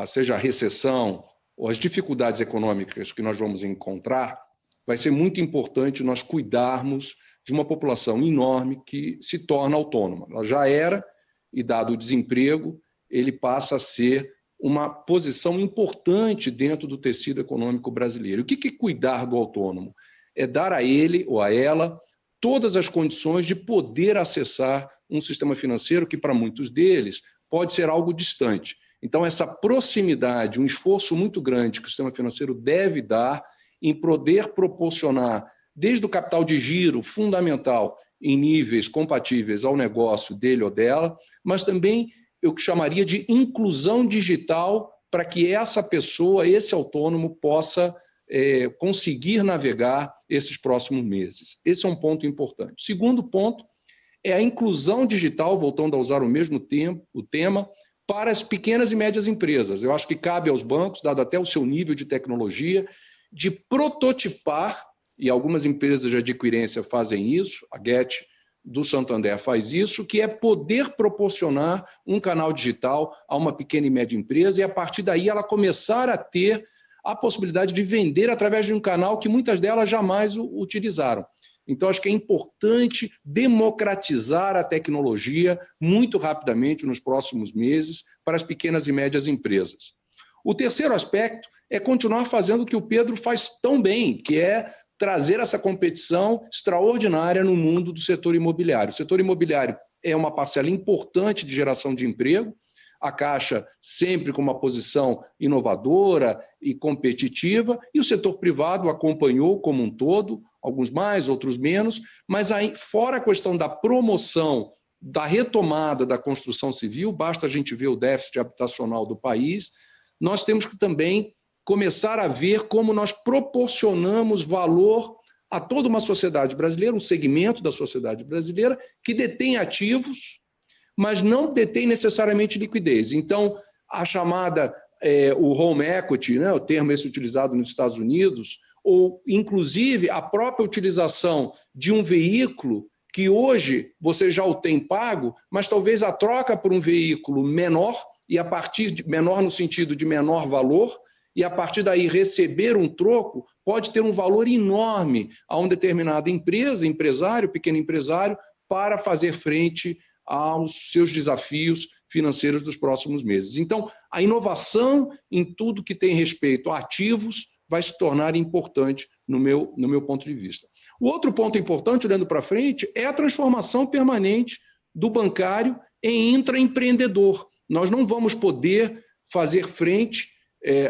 seja a recessão ou as dificuldades econômicas que nós vamos encontrar, vai ser muito importante nós cuidarmos de uma população enorme que se torna autônoma. Ela já era, e dado o desemprego, ele passa a ser uma posição importante dentro do tecido econômico brasileiro. O que é cuidar do autônomo? É dar a ele ou a ela todas as condições de poder acessar um sistema financeiro que, para muitos deles, pode ser algo distante. Então, essa proximidade, um esforço muito grande que o sistema financeiro deve dar em poder proporcionar, desde o capital de giro fundamental em níveis compatíveis ao negócio dele ou dela, mas também eu que chamaria de inclusão digital para que essa pessoa, esse autônomo, possa conseguir navegar esses próximos meses. Esse é um ponto importante. O segundo ponto é a inclusão digital, voltando a usar o tema, para as pequenas e médias empresas. Eu acho que cabe aos bancos, dado até o seu nível de tecnologia, de prototipar, e algumas empresas de adquirência fazem isso, a Get do Santander faz isso, que é poder proporcionar um canal digital a uma pequena e média empresa e, a partir daí, ela começar a ter a possibilidade de vender através de um canal que muitas delas jamais utilizaram. Então, acho que é importante democratizar a tecnologia muito rapidamente nos próximos meses para as pequenas e médias empresas. O terceiro aspecto é continuar fazendo o que o Pedro faz tão bem, que é trazer essa competição extraordinária no mundo do setor imobiliário. O setor imobiliário é uma parcela importante de geração de emprego, a Caixa sempre com uma posição inovadora e competitiva, e o setor privado acompanhou como um todo, alguns mais, outros menos, mas aí, fora a questão da promoção, da retomada da construção civil, basta a gente ver o déficit habitacional do país, nós temos que também começar a ver como nós proporcionamos valor a toda uma sociedade brasileira, um segmento da sociedade brasileira que detém ativos, mas não detém necessariamente liquidez. Então, a chamada, o home equity, né, o termo esse utilizado nos Estados Unidos, ou, inclusive, a própria utilização de um veículo que hoje você já o tem pago, mas talvez a troca por um veículo menor, e a partir de menor no sentido de menor valor, e a partir daí receber um troco, pode ter um valor enorme a uma determinada empresa, empresário, pequeno empresário, para fazer frente aos seus desafios financeiros dos próximos meses. Então, a inovação em tudo que tem respeito a ativos vai se tornar importante no meu ponto de vista. O outro ponto importante, olhando para frente, é a transformação permanente do bancário em intraempreendedor. Nós não vamos poder fazer frente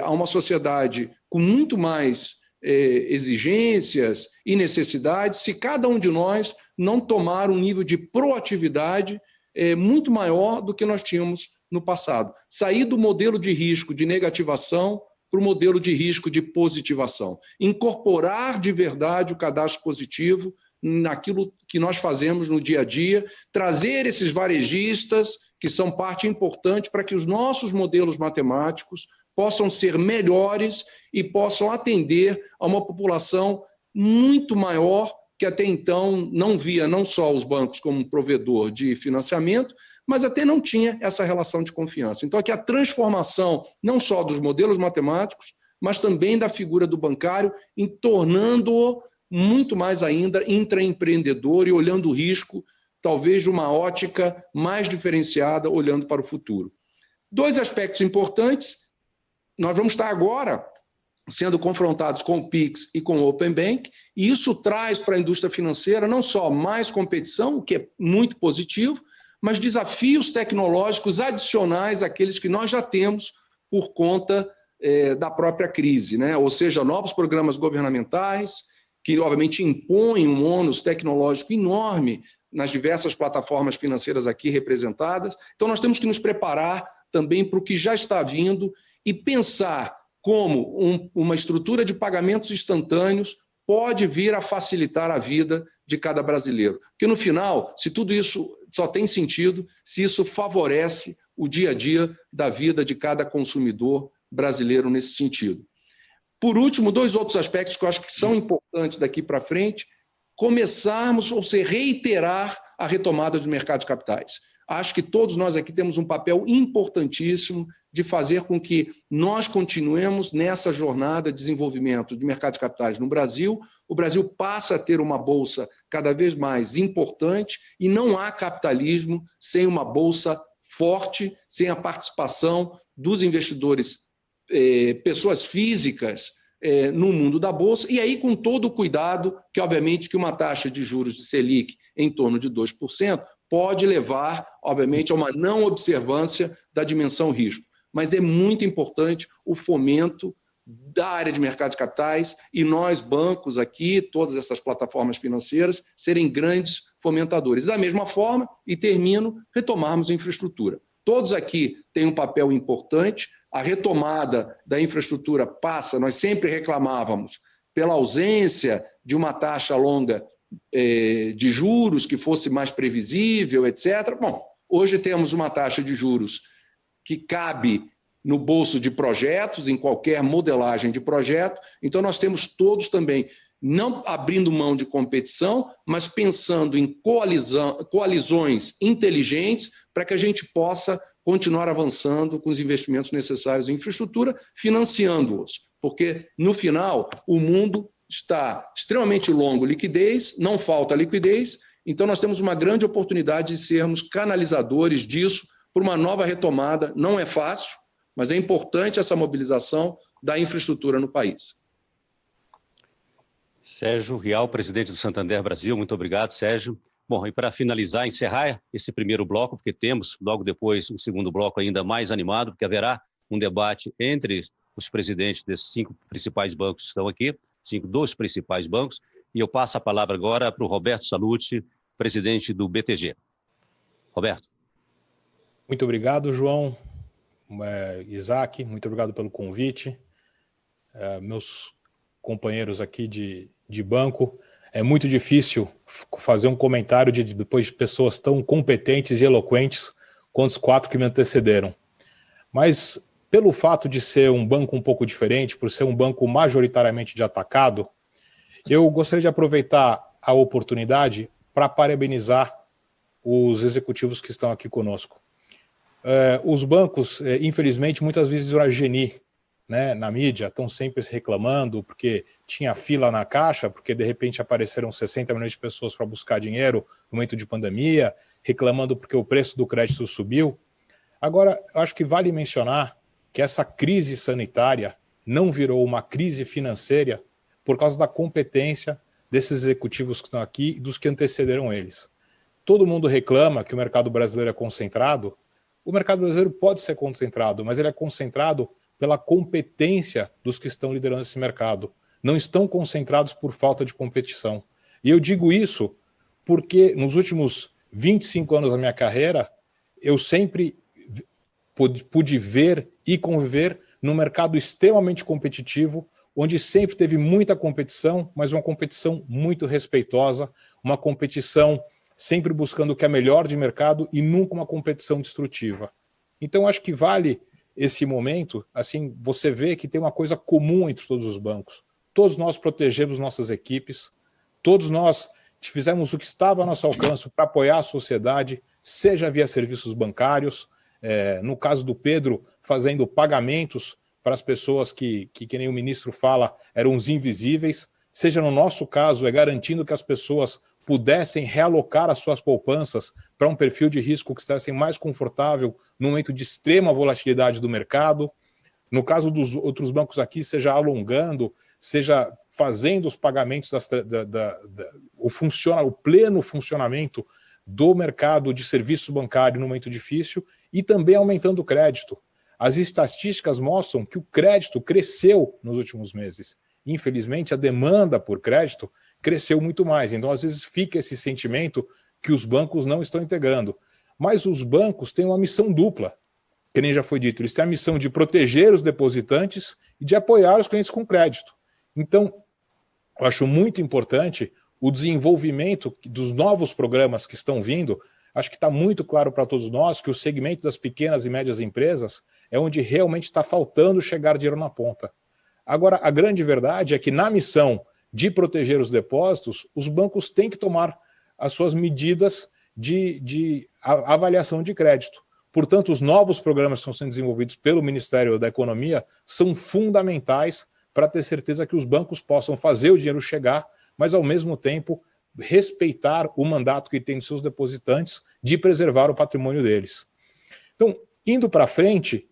a uma sociedade com muito mais exigências e necessidades se cada um de nós não tomar um nível de proatividade muito maior do que nós tínhamos no passado. Sair do modelo de risco de negativação para o modelo de risco de positivação. Incorporar de verdade o cadastro positivo naquilo que nós fazemos no dia a dia, trazer esses varejistas, que são parte importante para que os nossos modelos matemáticos possam ser melhores e possam atender a uma população muito maior, que até então não via não só os bancos como um provedor de financiamento, mas até não tinha essa relação de confiança. Então, aqui a transformação não só dos modelos matemáticos, mas também da figura do bancário, em tornando-o muito mais ainda intraempreendedor e olhando o risco, talvez de uma ótica mais diferenciada, olhando para o futuro. Dois aspectos importantes: nós vamos estar agora sendo confrontados com o Pix e com o Open Bank, e isso traz para a indústria financeira não só mais competição, o que é muito positivo, mas desafios tecnológicos adicionais àqueles que nós já temos por conta da própria crise, né? Ou seja, novos programas governamentais, que obviamente impõem um ônus tecnológico enorme nas diversas plataformas financeiras aqui representadas. Então, nós temos que nos preparar também para o que já está vindo e pensar como uma estrutura de pagamentos instantâneos pode vir a facilitar a vida de cada brasileiro. Porque, no final, se tudo isso só tem sentido se isso favorece o dia a dia da vida de cada consumidor brasileiro nesse sentido. Por último, dois outros aspectos que eu acho que são importantes daqui para frente: começarmos, ou seja, reiterar a retomada do mercado de capitais. Acho que todos nós aqui temos um papel importantíssimo de fazer com que nós continuemos nessa jornada de desenvolvimento de mercado de capitais no Brasil. O Brasil passa a ter uma bolsa cada vez mais importante e não há capitalismo sem uma bolsa forte, sem a participação dos investidores, pessoas físicas, no mundo da Bolsa, e aí com todo o cuidado que, obviamente, que uma taxa de juros de Selic em torno de 2% pode levar, obviamente, a uma não observância da dimensão risco. Mas é muito importante o fomento da área de mercado de capitais e nós, bancos aqui, todas essas plataformas financeiras, serem grandes fomentadores. Da mesma forma, e termino, retomarmos a infraestrutura. Todos aqui têm um papel importante. A retomada da infraestrutura passa, nós sempre reclamávamos, pela ausência de uma taxa longa de juros que fosse mais previsível, etc. Bom, hoje temos uma taxa de juros que cabe no bolso de projetos, em qualquer modelagem de projeto. Então, nós temos todos também, não abrindo mão de competição, mas pensando em coalizões inteligentes para que a gente possa continuar avançando com os investimentos necessários em infraestrutura, financiando-os. Porque, no final, o mundo está extremamente longo liquidez, não falta liquidez, então nós temos uma grande oportunidade de sermos canalizadores disso por uma nova retomada. Não é fácil, mas é importante essa mobilização da infraestrutura no país. Sérgio Rial, presidente do Santander Brasil, muito obrigado, Sérgio. Bom, e para finalizar, encerrar esse primeiro bloco, porque temos logo depois um segundo bloco ainda mais animado, porque haverá um debate entre os presidentes desses 5 principais bancos que estão aqui, 5 dos principais bancos, e eu passo a palavra agora para o Roberto Salluti, presidente do BTG. Roberto. Muito obrigado, João. Isaac, muito obrigado pelo convite. Meus companheiros aqui de banco, é muito difícil fazer um comentário depois de pessoas tão competentes e eloquentes quanto os 4 que me antecederam. Mas, pelo fato de ser um banco um pouco diferente, por ser um banco majoritariamente de atacado, eu gostaria de aproveitar a oportunidade para parabenizar os executivos que estão aqui conosco. Os bancos, infelizmente, muitas vezes viram a geni, né, na mídia, estão sempre se reclamando porque tinha fila na caixa, porque de repente apareceram 60 milhões de pessoas para buscar dinheiro no momento de pandemia, reclamando porque o preço do crédito subiu. Agora, eu acho que vale mencionar que essa crise sanitária não virou uma crise financeira por causa da competência desses executivos que estão aqui e dos que antecederam eles. Todo mundo reclama que o mercado brasileiro é concentrado. O mercado brasileiro pode ser concentrado, mas ele é concentrado pela competência dos que estão liderando esse mercado. Não estão concentrados por falta de competição. E eu digo isso porque nos últimos 25 anos da minha carreira, eu sempre pude ver e conviver num mercado extremamente competitivo, onde sempre teve muita competição, mas uma competição muito respeitosa, uma competição sempre buscando o que é melhor de mercado e nunca uma competição destrutiva. Então, acho que vale esse momento, assim, você vê que tem uma coisa comum entre todos os bancos. Todos nós protegemos nossas equipes, todos nós fizemos o que estava ao nosso alcance para apoiar a sociedade, seja via serviços bancários, no caso do Pedro, fazendo pagamentos para as pessoas que nem o ministro fala, eram os invisíveis, seja no nosso caso, garantindo que as pessoas pudessem realocar as suas poupanças para um perfil de risco que estivesse mais confortável no momento de extrema volatilidade do mercado. No caso dos outros bancos aqui, seja alongando, seja fazendo os pagamentos, o pleno funcionamento do mercado de serviço bancário no momento difícil e também aumentando o crédito. As estatísticas mostram que o crédito cresceu nos últimos meses. Infelizmente, a demanda por crédito cresceu muito mais. Então, às vezes, fica esse sentimento que os bancos não estão integrando. Mas os bancos têm uma missão dupla, que nem já foi dito. Eles têm a missão de proteger os depositantes e de apoiar os clientes com crédito. Então, eu acho muito importante o desenvolvimento dos novos programas que estão vindo. Acho que está muito claro para todos nós que o segmento das pequenas e médias empresas é onde realmente está faltando chegar dinheiro na ponta. Agora, a grande verdade é que na missão de proteger os depósitos, os bancos têm que tomar as suas medidas de avaliação de crédito. Portanto, os novos programas que estão sendo desenvolvidos pelo Ministério da Economia são fundamentais para ter certeza que os bancos possam fazer o dinheiro chegar, mas, ao mesmo tempo, respeitar o mandato que tem de seus depositantes de preservar o patrimônio deles. Então, indo para frente,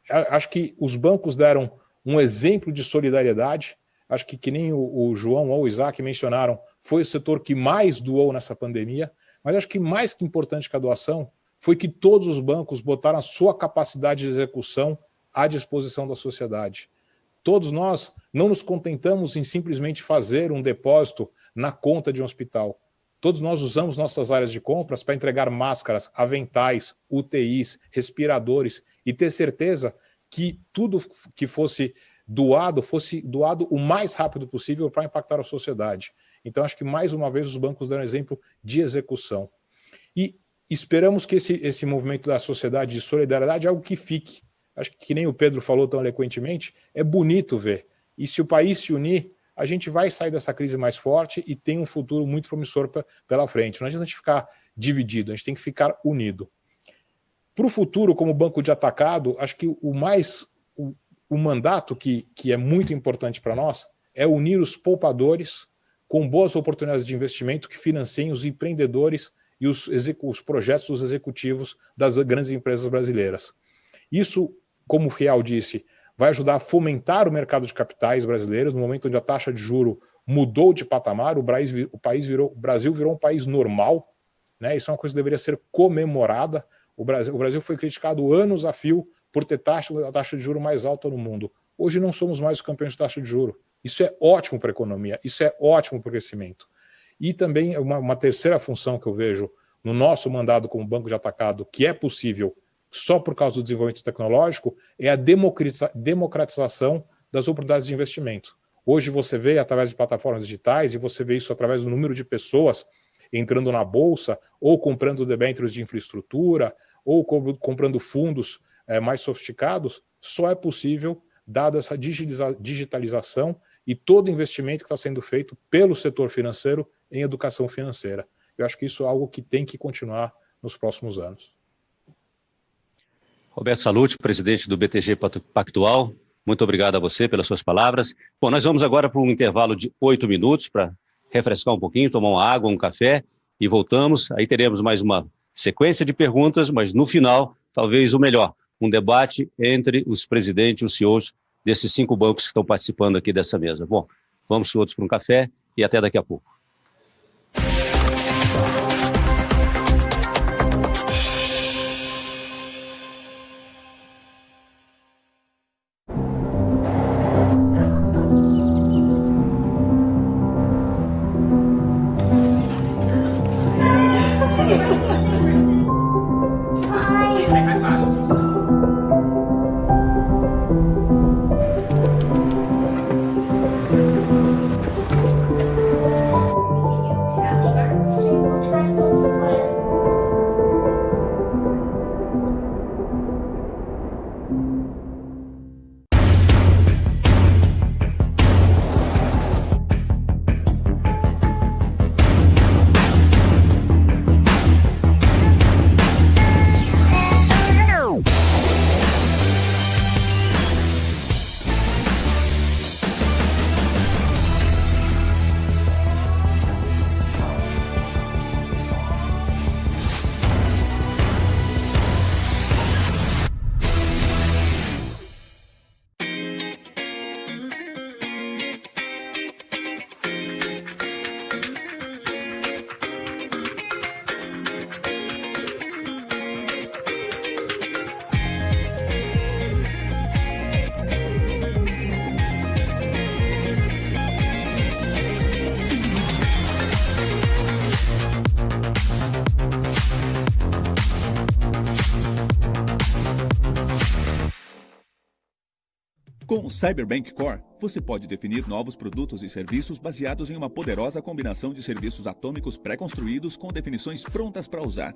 acho que os bancos deram um exemplo de solidariedade. Acho que nem o João ou o Isaac mencionaram, foi o setor que mais doou nessa pandemia, mas acho que mais que importante que a doação foi que todos os bancos botaram a sua capacidade de execução à disposição da sociedade. Todos nós não nos contentamos em simplesmente fazer um depósito na conta de um hospital. Todos nós usamos nossas áreas de compras para entregar máscaras, aventais, UTIs, respiradores e ter certeza que tudo que fosse doado o mais rápido possível para impactar a sociedade. Então, acho que, mais uma vez, os bancos deram exemplo de execução. E esperamos que esse movimento da sociedade de solidariedade é algo que fique. Acho que nem o Pedro falou tão eloquentemente, é bonito ver. E se o país se unir, a gente vai sair dessa crise mais forte e tem um futuro muito promissor pela frente. Não adianta a gente ficar dividido, a gente tem que ficar unido. Para o futuro, como banco de atacado, acho que o mandato que é muito importante para nós é unir os poupadores com boas oportunidades de investimento que financiem os empreendedores e os projetos dos executivos das grandes empresas brasileiras. Isso, como o Rial disse, vai ajudar a fomentar o mercado de capitais brasileiros no momento onde a taxa de juro mudou de patamar, o Brasil virou um país normal, né? Isso é uma coisa que deveria ser comemorada. O Brasil foi criticado anos a fio por ter a taxa de juro mais alta no mundo. Hoje não somos mais os campeões de taxa de juro. Isso é ótimo para a economia, isso é ótimo para o crescimento. E também uma terceira função que eu vejo no nosso mandato como banco de atacado, que é possível só por causa do desenvolvimento tecnológico, é a democratização das oportunidades de investimento. Hoje você vê através de plataformas digitais, e você vê isso através do número de pessoas entrando na bolsa, ou comprando debêntures de infraestrutura, ou comprando fundos mais sofisticados, só é possível dado essa digitalização e todo o investimento que está sendo feito pelo setor financeiro em educação financeira. Eu acho que isso é algo que tem que continuar nos próximos anos. Roberto Sallouti, presidente do BTG Pactual, muito obrigado a você pelas suas palavras. Bom, nós vamos agora para um intervalo de 8 minutos para refrescar um pouquinho, tomar uma água, um café e voltamos. Aí teremos mais uma sequência de perguntas, mas no final, talvez o melhor, um debate entre os presidentes e os CEOs desses 5 bancos que estão participando aqui dessa mesa. Bom, vamos todos para um café e até daqui a pouco. Cyberbank Core, você pode definir novos produtos e serviços baseados em uma poderosa combinação de serviços atômicos pré-construídos com definições prontas para usar.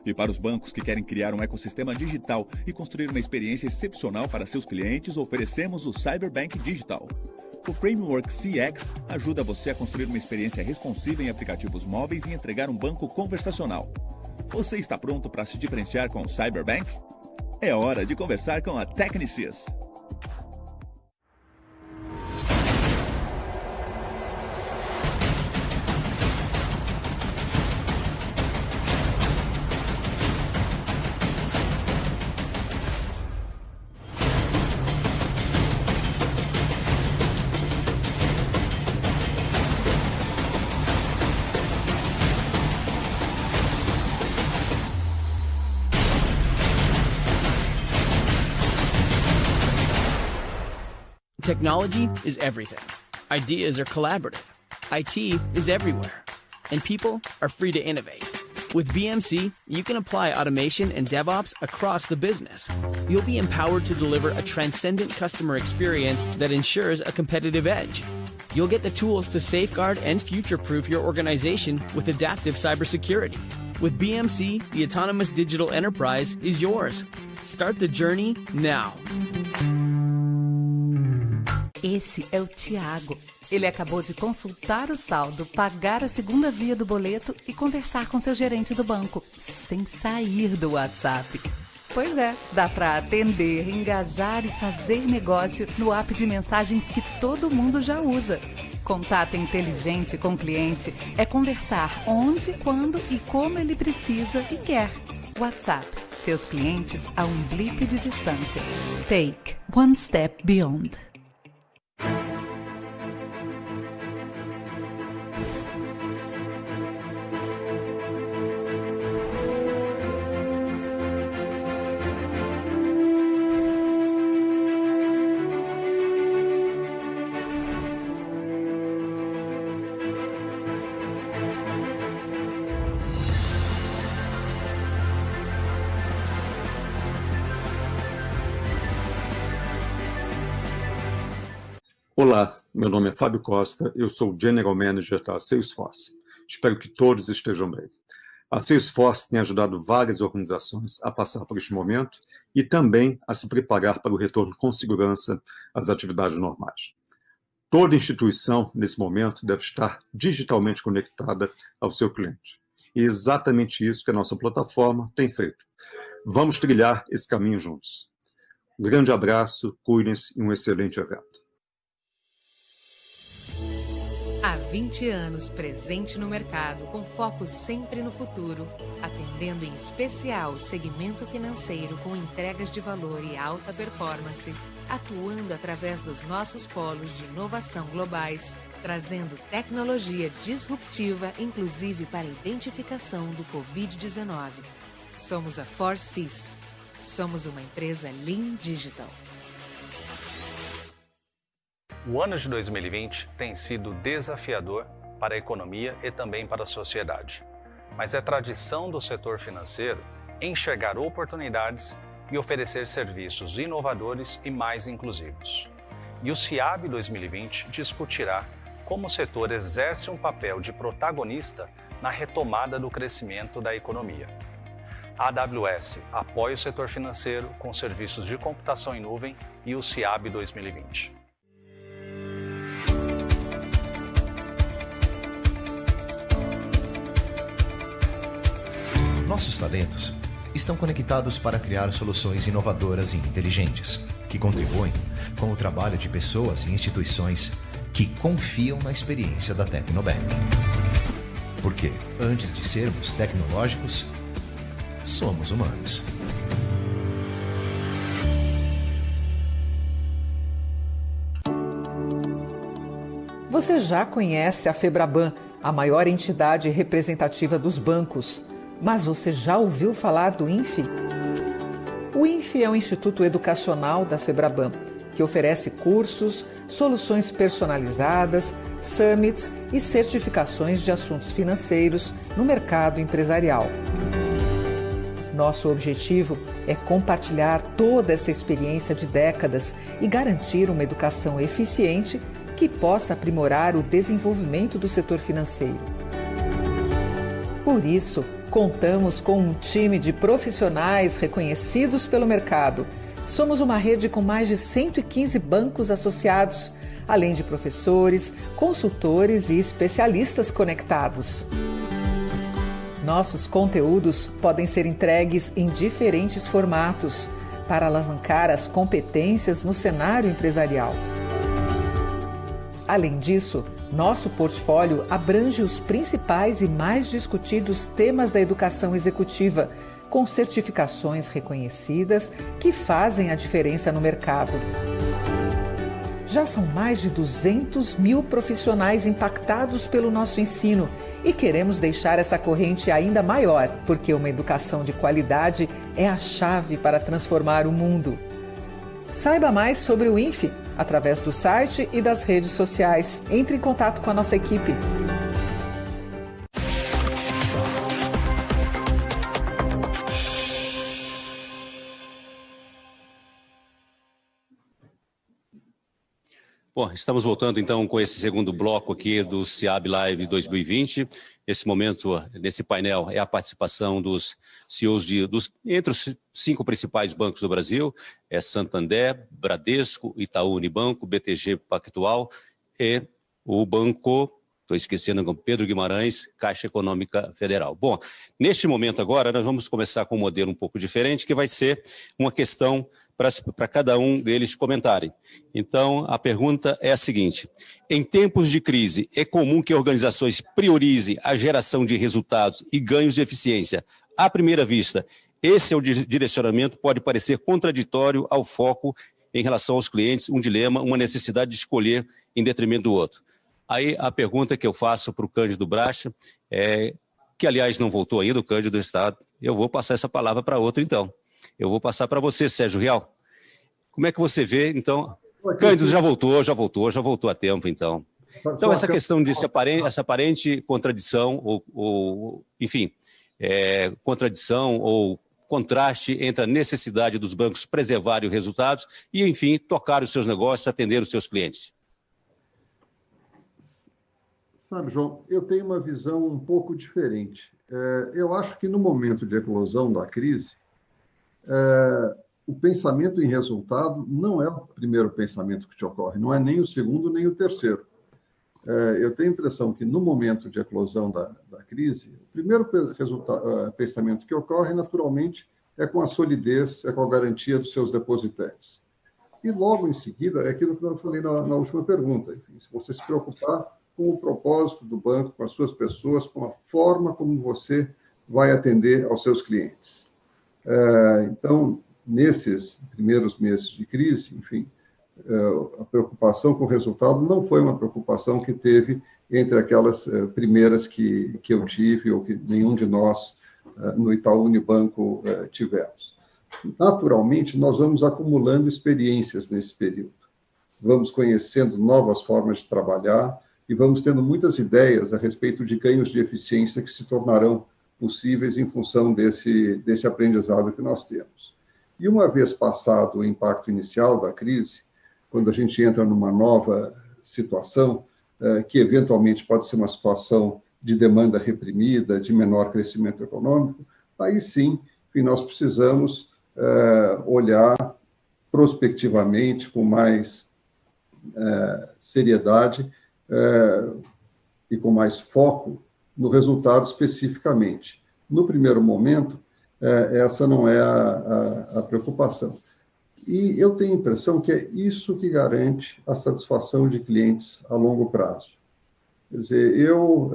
E para os bancos que querem criar um ecossistema digital e construir uma experiência excepcional para seus clientes, oferecemos o Cyberbank Digital. O Framework CX ajuda você a construir uma experiência responsiva em aplicativos móveis e entregar um banco conversacional. Você está pronto para se diferenciar com o Cyberbank? É hora de conversar com a Technisys. Technology is everything. Ideas are collaborative. IT is everywhere. And people are free to innovate. With BMC, you can apply automation and DevOps across the business. You'll be empowered to deliver a transcendent customer experience that ensures a competitive edge. You'll get the tools to safeguard and future-proof your organization with adaptive cybersecurity. With BMC, the autonomous digital enterprise is yours. Start the journey now. Esse é o Tiago. Ele acabou de consultar o saldo, pagar a segunda via do boleto e conversar com seu gerente do banco, sem sair do WhatsApp. Pois é, dá para atender, engajar e fazer negócio no app de mensagens que todo mundo já usa. Contato inteligente com o cliente é conversar onde, quando e como ele precisa e quer. WhatsApp, seus clientes a um blip de distância. Take one step beyond. Olá, meu nome é Fábio Costa, eu sou o General Manager da Salesforce. Espero que todos estejam bem. A Salesforce tem ajudado várias organizações a passar por este momento e também a se preparar para o retorno com segurança às atividades normais. Toda instituição, nesse momento, deve estar digitalmente conectada ao seu cliente. E é exatamente isso que a nossa plataforma tem feito. Vamos trilhar esse caminho juntos. Um grande abraço, cuidem-se e um excelente evento. Há 20 anos presente no mercado, com foco sempre no futuro, atendendo em especial o segmento financeiro com entregas de valor e alta performance, atuando através dos nossos polos de inovação globais, trazendo tecnologia disruptiva, inclusive para a identificação do Covid-19. Somos a 4Cs. Somos uma empresa Lean Digital. O ano de 2020 tem sido desafiador para a economia e também para a sociedade. Mas é tradição do setor financeiro enxergar oportunidades e oferecer serviços inovadores e mais inclusivos. E o CIAB 2020 discutirá como o setor exerce um papel de protagonista na retomada do crescimento da economia. A AWS apoia o setor financeiro com serviços de computação em nuvem e o CIAB 2020. Nossos talentos estão conectados para criar soluções inovadoras e inteligentes, que contribuem com o trabalho de pessoas e instituições que confiam na experiência da Tecnobank. Porque, antes de sermos tecnológicos, somos humanos. Você já conhece a Febraban, a maior entidade representativa dos bancos. Mas você já ouviu falar do INFE? O INFE é um instituto educacional da Febraban, que oferece cursos, soluções personalizadas, summits e certificações de assuntos financeiros no mercado empresarial. Nosso objetivo é compartilhar toda essa experiência de décadas e garantir uma educação eficiente que possa aprimorar o desenvolvimento do setor financeiro. Por isso, contamos com um time de profissionais reconhecidos pelo mercado. Somos uma rede com mais de 115 bancos associados, além de professores, consultores e especialistas conectados. Nossos conteúdos podem ser entregues em diferentes formatos para alavancar as competências no cenário empresarial. Além disso, nosso portfólio abrange os principais e mais discutidos temas da educação executiva, com certificações reconhecidas que fazem a diferença no mercado. Já são mais de 200 mil profissionais impactados pelo nosso ensino e queremos deixar essa corrente ainda maior, porque uma educação de qualidade é a chave para transformar o mundo. Saiba mais sobre o INFE através do site e das redes sociais. Entre em contato com a nossa equipe. Bom, estamos voltando então com esse segundo bloco aqui do SEAB Live 2020. Esse momento, nesse painel, é a participação dos CEOs entre os 5 principais bancos do Brasil, Santander, Bradesco, Itaú Unibanco, BTG Pactual e o banco, estou esquecendo, Pedro Guimarães, Caixa Econômica Federal. Bom, neste momento agora, nós vamos começar com um modelo um pouco diferente, que vai ser uma questão para cada um deles comentarem. Então, a pergunta é a seguinte: em tempos de crise, é comum que organizações priorizem a geração de resultados e ganhos de eficiência. À primeira vista, esse é o direcionamento, pode parecer contraditório ao foco em relação aos clientes, um dilema, uma necessidade de escolher em detrimento do outro. Aí, a pergunta que eu faço para o Cândido Bracha, que aliás não voltou ainda, o Cândido está, eu vou passar essa palavra para outro então. Eu vou passar para você, Sérgio Rial. Como é que você vê, então? Cândido já voltou a tempo, então. Então, essa questão de essa aparente contradição, enfim, contradição ou contraste entre a necessidade dos bancos preservarem os resultados e, enfim, tocar os seus negócios, atender os seus clientes. Sabe, João, eu tenho uma visão um pouco diferente. Eu acho que no momento de eclosão da crise, o pensamento em resultado não é o primeiro pensamento que te ocorre, não é nem o segundo, nem o terceiro. Eu tenho a impressão que no momento de eclosão da crise, o primeiro pensamento que ocorre, naturalmente, é com a solidez, é com a garantia dos seus depositantes. E logo em seguida, é aquilo que eu falei na última pergunta, enfim, se você se preocupar com o propósito do banco, com as suas pessoas, com a forma como você vai atender aos seus clientes. Então, nesses primeiros meses de crise, enfim, a preocupação com o resultado não foi uma preocupação que teve entre aquelas primeiras que eu tive ou que nenhum de nós no Itaú Unibanco tivemos. Naturalmente, nós vamos acumulando experiências nesse período. Vamos conhecendo novas formas de trabalhar e vamos tendo muitas ideias a respeito de ganhos de eficiência que se tornarão possíveis em função desse aprendizado que nós temos. E uma vez passado o impacto inicial da crise, quando a gente entra numa nova situação, que eventualmente pode ser uma situação de demanda reprimida, de menor crescimento econômico, aí sim, enfim, nós precisamos olhar prospectivamente, com mais seriedade e com mais foco no resultado especificamente. No primeiro momento, essa não é a preocupação. E eu tenho a impressão que é isso que garante a satisfação de clientes a longo prazo. Quer dizer, eu,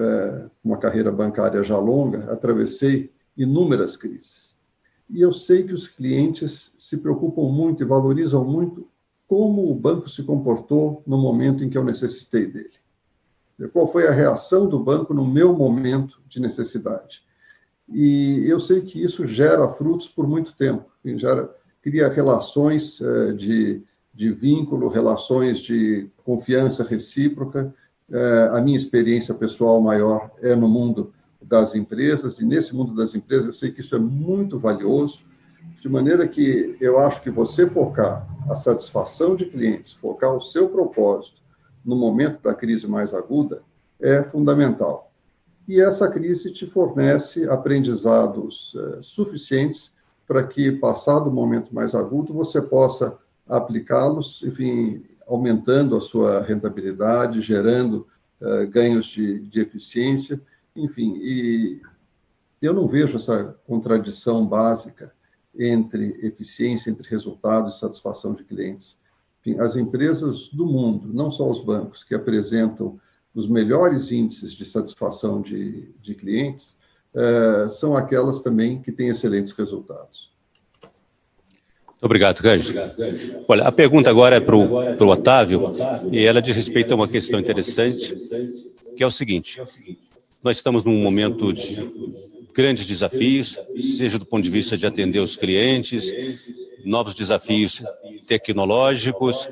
com uma carreira bancária já longa, atravessei inúmeras crises. E eu sei que os clientes se preocupam muito e valorizam muito como o banco se comportou no momento em que eu necessitei dele. Qual foi a reação do banco no meu momento de necessidade? E eu sei que isso gera frutos por muito tempo, cria relações de vínculo, relações de confiança recíproca. A minha experiência pessoal maior é no mundo das empresas, e nesse mundo das empresas eu sei que isso é muito valioso, de maneira que eu acho que você focar a satisfação de clientes, focar o seu propósito no momento da crise mais aguda é fundamental. E essa crise te fornece aprendizados suficientes para que, passado o momento mais agudo, você possa aplicá-los, enfim, aumentando a sua rentabilidade, gerando ganhos de eficiência, enfim. E eu não vejo essa contradição básica entre eficiência, entre resultados e satisfação de clientes. Enfim, as empresas do mundo, não só os bancos, que apresentam os melhores índices de satisfação de clientes, são aquelas também que têm excelentes resultados. Obrigado, Cândido. Olha, a pergunta agora é para o Otávio, e ela diz respeito a uma questão interessante, que é o seguinte: nós estamos num momento de grandes desafios, seja do ponto de vista de atender os clientes, novos desafios tecnológicos,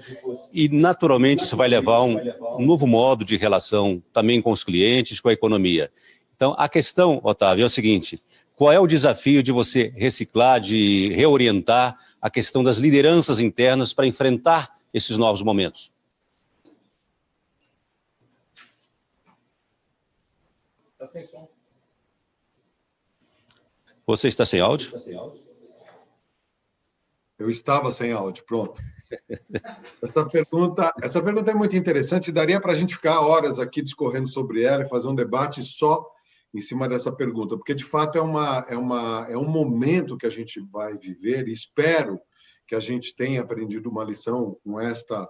e naturalmente isso vai levar a um novo modo de relação também com os clientes, com a economia. Então, a questão, Otávio, é o seguinte: qual é o desafio de você reciclar, de reorientar a questão das lideranças internas para enfrentar esses novos momentos? Está sem som. Você está sem áudio? Eu estava sem áudio, pronto. Essa pergunta é muito interessante, daria para a gente ficar horas aqui discorrendo sobre ela e fazer um debate só em cima dessa pergunta, porque, de fato, é um momento que a gente vai viver, e espero que a gente tenha aprendido uma lição com essa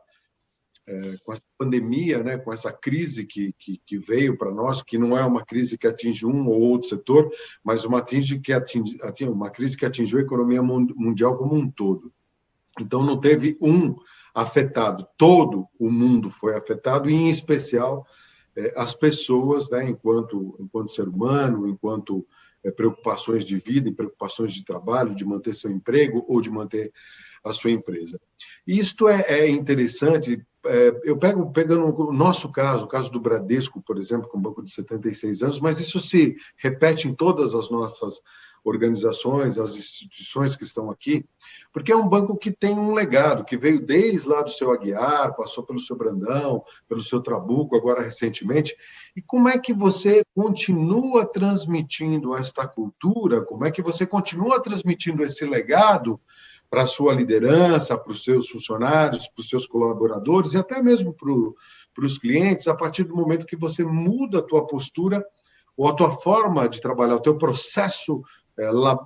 pandemia, né, com essa crise que veio para nós, que não é uma crise que atinge um ou outro setor, mas uma crise que atingiu a economia mundial como um todo. Então, não teve um afetado, todo o mundo foi afetado, e, em especial, as pessoas, né, enquanto ser humano, enquanto preocupações de vida, preocupações de trabalho, de manter seu emprego ou de manter a sua empresa. E isto é interessante. Eu pegando o nosso caso, o caso do Bradesco, por exemplo, com um banco de 76 anos, mas isso se repete em todas as nossas organizações, as instituições que estão aqui, porque é um banco que tem um legado, que veio desde lá do seu Aguiar, passou pelo seu Brandão, pelo seu Trabuco, agora recentemente. E como é que você continua transmitindo esta cultura, como é que você continua transmitindo esse legado para a sua liderança, para os seus funcionários, para os seus colaboradores e até mesmo para os clientes, a partir do momento que você muda a tua postura ou a tua forma de trabalhar, o teu processo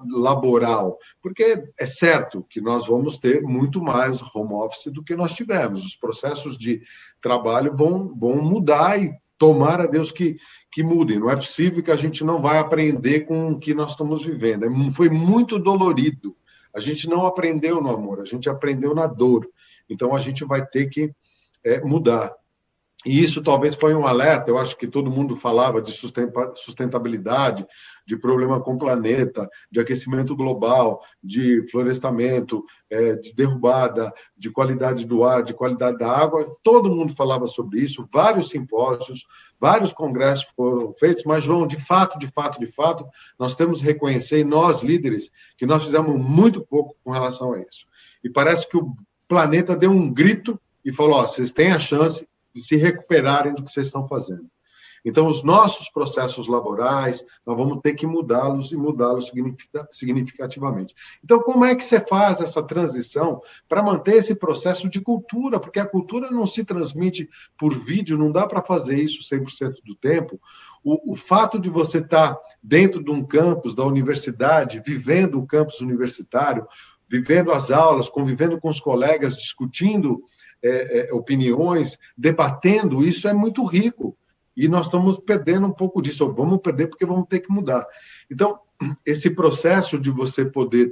laboral. Porque é certo que nós vamos ter muito mais home office do que nós tivemos. Os processos de trabalho vão mudar e tomara a Deus que mudem. Não é possível que a gente não vai aprender com o que nós estamos vivendo. Foi muito dolorido. A gente não aprendeu no amor, a gente aprendeu na dor. Então, a gente vai ter que mudar. E isso talvez foi um alerta. Eu acho que todo mundo falava de sustentabilidade, de problema com o planeta, de aquecimento global, de florestamento, de derrubada, de qualidade do ar, de qualidade da água. Todo mundo falava sobre isso, vários simpósios, vários congressos foram feitos, mas, João, de fato, nós temos que reconhecer, nós, líderes, que nós fizemos muito pouco com relação a isso. E parece que o planeta deu um grito e falou: vocês têm a chance de se recuperarem do que vocês estão fazendo. Então, os nossos processos laborais, nós vamos ter que mudá-los e mudá-los significativamente. Então, como é que você faz essa transição para manter esse processo de cultura? Porque a cultura não se transmite por vídeo, não dá para fazer isso 100% do tempo. O fato de você estar dentro de um campus da universidade, vivendo o campus universitário, vivendo as aulas, convivendo com os colegas, discutindo opiniões, debatendo, isso é muito rico. E nós estamos perdendo um pouco disso. Vamos perder porque vamos ter que mudar. Então, esse processo de você poder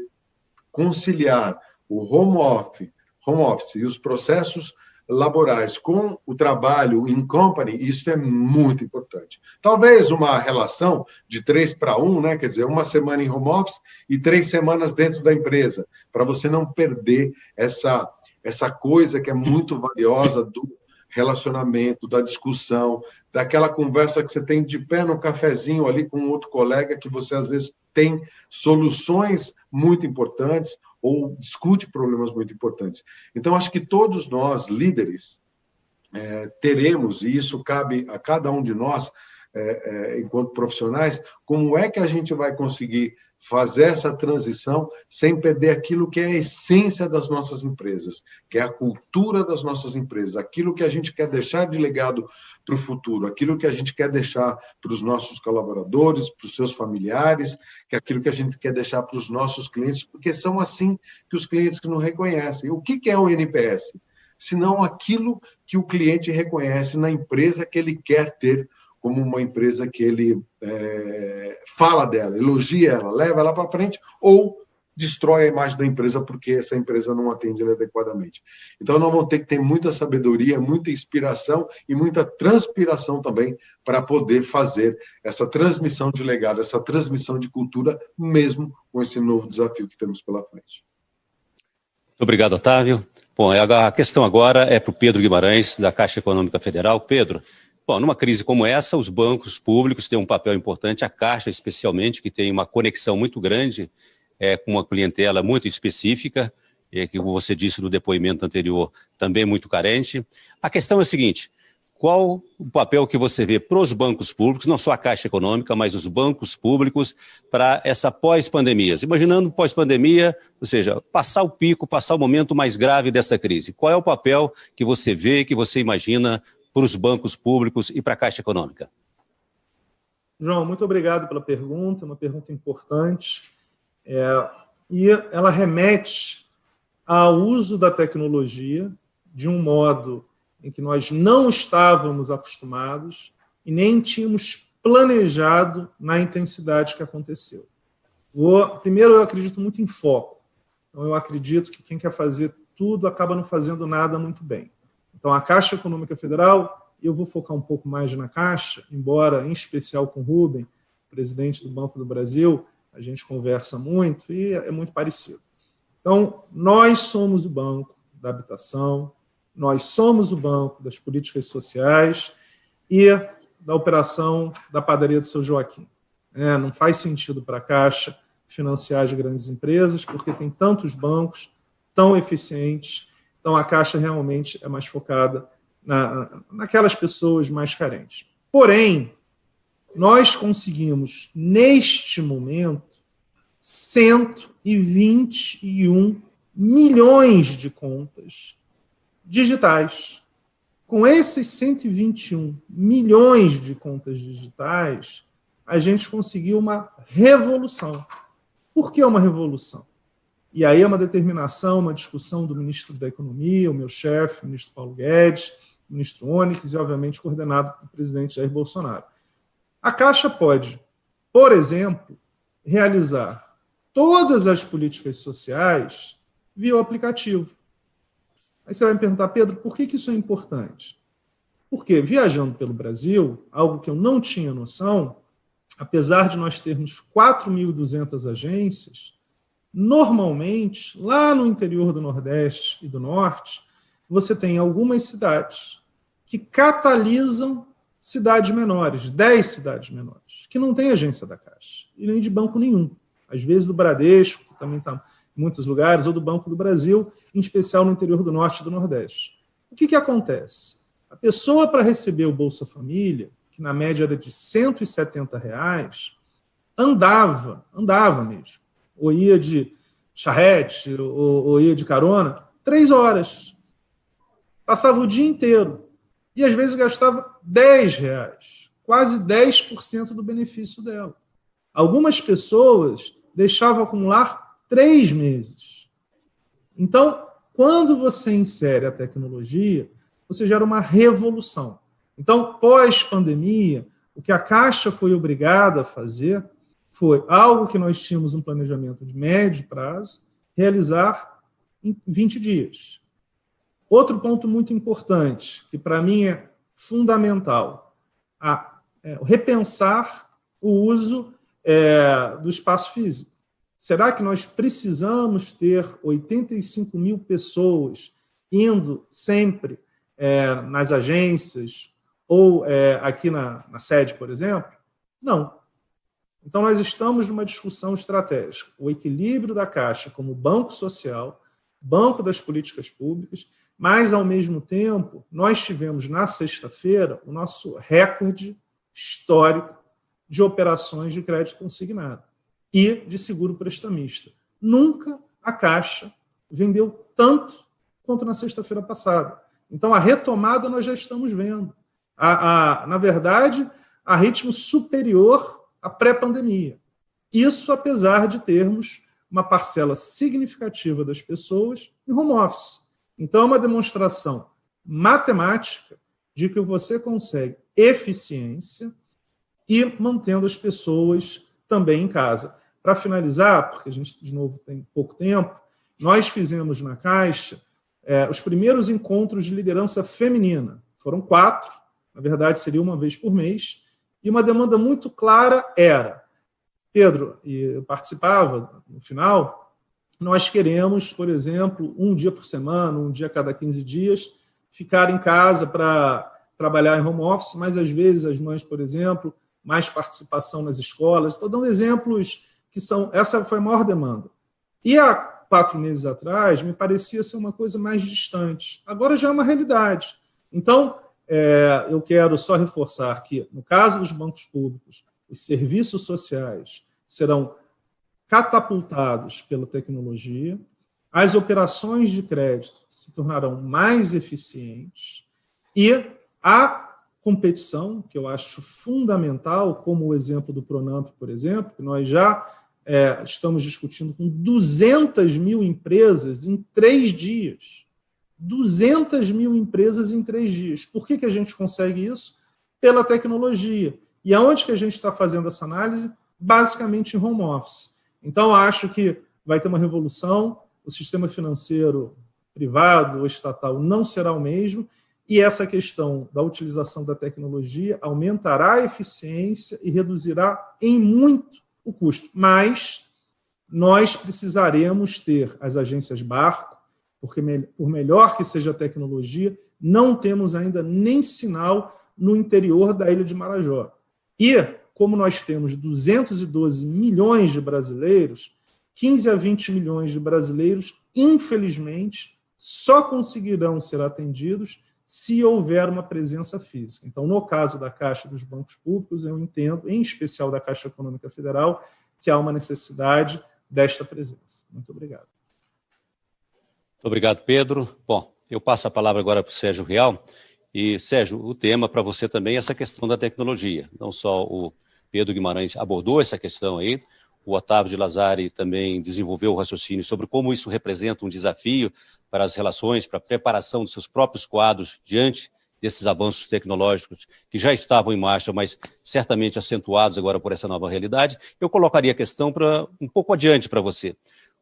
conciliar o home office e os processos laborais com o trabalho in company, isso é muito importante. Talvez uma relação de 3-1, né? Quer dizer, uma semana em home office e 3 semanas dentro da empresa, para você não perder essa coisa que é muito valiosa do relacionamento, da discussão, daquela conversa que você tem de pé no cafezinho ali com outro colega, que você às vezes tem soluções muito importantes ou discute problemas muito importantes. Então, acho que todos nós, líderes, teremos, e isso cabe a cada um de nós, enquanto profissionais, como é que a gente vai conseguir fazer essa transição sem perder aquilo que é a essência das nossas empresas, que é a cultura das nossas empresas, aquilo que a gente quer deixar de legado para o futuro, aquilo que a gente quer deixar para os nossos colaboradores, para os seus familiares, que é aquilo que a gente quer deixar para os nossos clientes, porque são assim que os clientes que nos reconhecem. O que é o NPS? Senão aquilo que o cliente reconhece na empresa que ele quer ter, como uma empresa que ele fala dela, elogia ela, leva ela para frente, ou destrói a imagem da empresa porque essa empresa não atende ela adequadamente. Então, nós vamos ter que ter muita sabedoria, muita inspiração e muita transpiração também para poder fazer essa transmissão de legado, essa transmissão de cultura, mesmo com esse novo desafio que temos pela frente. Muito obrigado, Otávio. Bom, a questão agora é para o Pedro Guimarães, da Caixa Econômica Federal. Pedro, bom, numa crise como essa, os bancos públicos têm um papel importante, a Caixa especialmente, que tem uma conexão muito grande com uma clientela muito específica, que você disse no depoimento anterior, também muito carente. A questão é a seguinte: qual o papel que você vê para os bancos públicos, não só a Caixa Econômica, mas os bancos públicos, para essa pós-pandemia? Imaginando pós-pandemia, ou seja, passar o pico, passar o momento mais grave dessa crise. Qual é o papel que você vê, que você imagina para os bancos públicos e para a Caixa Econômica? João, muito obrigado pela pergunta, uma pergunta importante. E ela remete ao uso da tecnologia de um modo em que nós não estávamos acostumados e nem tínhamos planejado na intensidade que aconteceu. Primeiro, eu acredito muito em foco. Então, eu acredito que quem quer fazer tudo acaba não fazendo nada muito bem. Então, a Caixa Econômica Federal, eu vou focar um pouco mais na Caixa, embora, em especial com o Rubem, presidente do Banco do Brasil, a gente conversa muito e é muito parecido. Então, nós somos o banco da habitação, nós somos o banco das políticas sociais e da operação da padaria do Seu Joaquim. Não faz sentido para a Caixa financiar as grandes empresas, porque tem tantos bancos tão eficientes. Então, a Caixa realmente é mais focada naquelas pessoas mais carentes. Porém, nós conseguimos, neste momento, 121 milhões de contas digitais. Com esses 121 milhões de contas digitais, a gente conseguiu uma revolução. Por que uma revolução? E aí é uma determinação, uma discussão do ministro da Economia, o meu chefe, o ministro Paulo Guedes, o ministro Onyx e, obviamente, coordenado pelo presidente Jair Bolsonaro. A Caixa pode, por exemplo, realizar todas as políticas sociais via o aplicativo. Aí você vai me perguntar, Pedro, por que isso é importante? Porque, viajando pelo Brasil, algo que eu não tinha noção, apesar de nós termos 4.200 agências, normalmente, lá no interior do Nordeste e do Norte, você tem algumas cidades que catalisam cidades menores, 10 cidades menores, que não tem agência da Caixa, e nem de banco nenhum. Às vezes do Bradesco, que também está em muitos lugares, ou do Banco do Brasil, em especial no interior do Norte e do Nordeste. O que acontece? A pessoa, para receber o Bolsa Família, que na média era de R$ 170, andava mesmo, ou ia de charrete, ou ia de carona, 3 horas. Passava o dia inteiro. E, às vezes, gastava R$ 10, quase 10% do benefício dela. Algumas pessoas deixavam acumular 3 meses. Então, quando você insere a tecnologia, você gera uma revolução. Então, pós-pandemia, o que a Caixa foi obrigada a fazer foi algo que nós tínhamos um planejamento de médio prazo, realizar em 20 dias. Outro ponto muito importante, que para mim é fundamental, repensar o uso do espaço físico. Será que nós precisamos ter 85 mil pessoas indo sempre nas agências ou aqui na sede, por exemplo? Não. Então, nós estamos numa discussão estratégica. O equilíbrio da Caixa como banco social, banco das políticas públicas, mas, ao mesmo tempo, nós tivemos, na sexta-feira, o nosso recorde histórico de operações de crédito consignado e de seguro prestamista. Nunca a Caixa vendeu tanto quanto na sexta-feira passada. Então, a retomada nós já estamos vendo. Na verdade, a ritmo superior à pré-pandemia. Isso apesar de termos uma parcela significativa das pessoas em home office. Então, é uma demonstração matemática de que você consegue eficiência e mantendo as pessoas também em casa. Para finalizar, porque a gente, de novo, tem pouco tempo, nós fizemos na Caixa os primeiros encontros de liderança feminina. Foram 4, na verdade, seria uma vez por mês, e uma demanda muito clara era, Pedro, e eu participava no final, nós queremos, por exemplo, um dia por semana, um dia a cada 15 dias, ficar em casa para trabalhar em home office, mas às vezes as mães, por exemplo, mais participação nas escolas. Estou dando exemplos que são... Essa foi a maior demanda. E há 4 meses atrás, me parecia ser uma coisa mais distante. Agora já é uma realidade. Então, eu quero só reforçar que, no caso dos bancos públicos, os serviços sociais serão catapultados pela tecnologia, as operações de crédito se tornarão mais eficientes e a competição, que eu acho fundamental, como o exemplo do Pronamp, por exemplo, que nós já estamos discutindo com 200 mil empresas em 3 dias. 200 mil empresas em 3 dias. Por que a gente consegue isso? Pela tecnologia. E aonde que a gente está fazendo essa análise? Basicamente em home office. Então, acho que vai ter uma revolução, o sistema financeiro privado ou estatal não será o mesmo, e essa questão da utilização da tecnologia aumentará a eficiência e reduzirá em muito o custo. Mas nós precisaremos ter as agências barco, porque por melhor que seja a tecnologia, não temos ainda nem sinal no interior da Ilha de Marajó. E, como nós temos 212 milhões de brasileiros, 15 a 20 milhões de brasileiros, infelizmente, só conseguirão ser atendidos se houver uma presença física. Então, no caso da Caixa dos bancos públicos, eu entendo, em especial da Caixa Econômica Federal, que há uma necessidade desta presença. Muito obrigado. Muito obrigado, Pedro. Bom, eu passo a palavra agora para o Sérgio Rial. E, Sérgio, o tema para você também é essa questão da tecnologia. Não só o Pedro Guimarães abordou essa questão aí, o Otávio de Lazari também desenvolveu o raciocínio sobre como isso representa um desafio para as relações, para a preparação dos seus próprios quadros diante desses avanços tecnológicos que já estavam em marcha, mas certamente acentuados agora por essa nova realidade. Eu colocaria a questão para um pouco adiante para você.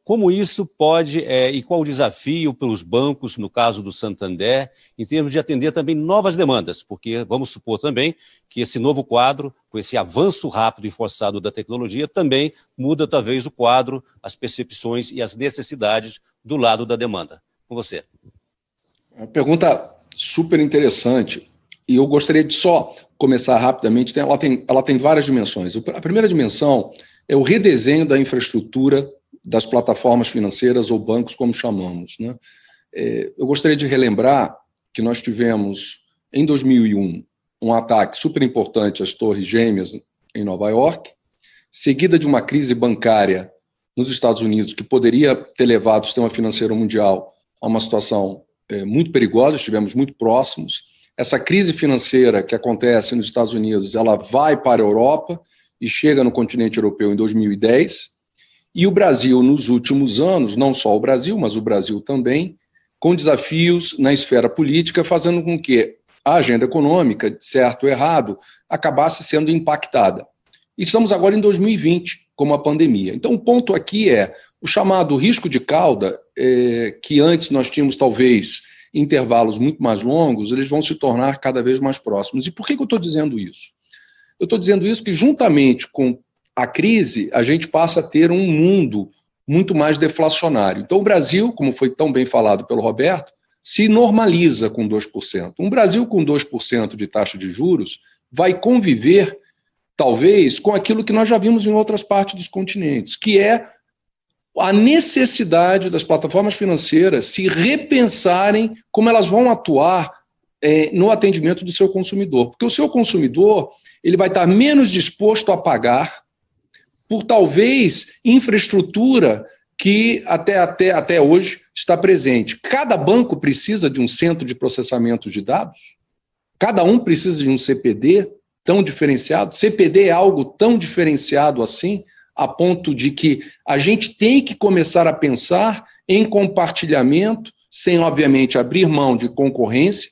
Como isso pode, e qual o desafio para os bancos, no caso do Santander, em termos de atender também novas demandas? Porque vamos supor também que esse novo quadro, com esse avanço rápido e forçado da tecnologia, também muda talvez o quadro, as percepções e as necessidades do lado da demanda. Com você. Uma pergunta super interessante, e eu gostaria de só começar rapidamente. Ela tem várias dimensões. A primeira dimensão é o redesenho da infraestrutura das plataformas financeiras ou bancos, como chamamos, né? Eu gostaria de relembrar que nós tivemos, em 2001, um ataque super importante às Torres Gêmeas em Nova York, seguida de uma crise bancária nos Estados Unidos, que poderia ter levado o sistema financeiro mundial a uma situação muito perigosa, estivemos muito próximos. Essa crise financeira que acontece nos Estados Unidos, ela vai para a Europa e chega no continente europeu em 2010, e o Brasil, nos últimos anos, não só o Brasil, mas o Brasil também, com desafios na esfera política, fazendo com que a agenda econômica, certo ou errado, acabasse sendo impactada. E estamos agora em 2020, com a pandemia. Então, o ponto aqui é o chamado risco de cauda, que antes nós tínhamos, talvez, intervalos muito mais longos, eles vão se tornar cada vez mais próximos. E por que eu estou dizendo isso? Eu estou dizendo isso que, juntamente com a crise, a gente passa a ter um mundo muito mais deflacionário. Então, o Brasil, como foi tão bem falado pelo Roberto, se normaliza com 2%. Um Brasil com 2% de taxa de juros vai conviver, talvez, com aquilo que nós já vimos em outras partes dos continentes, que é a necessidade das plataformas financeiras se repensarem como elas vão atuar no atendimento do seu consumidor. Porque o seu consumidor ele vai estar menos disposto a pagar por, talvez, infraestrutura que até hoje está presente. Cada banco precisa de um centro de processamento de dados, cada um precisa de um CPD tão diferenciado. CPD é algo tão diferenciado assim, a ponto de que a gente tem que começar a pensar em compartilhamento, sem, obviamente, abrir mão de concorrência,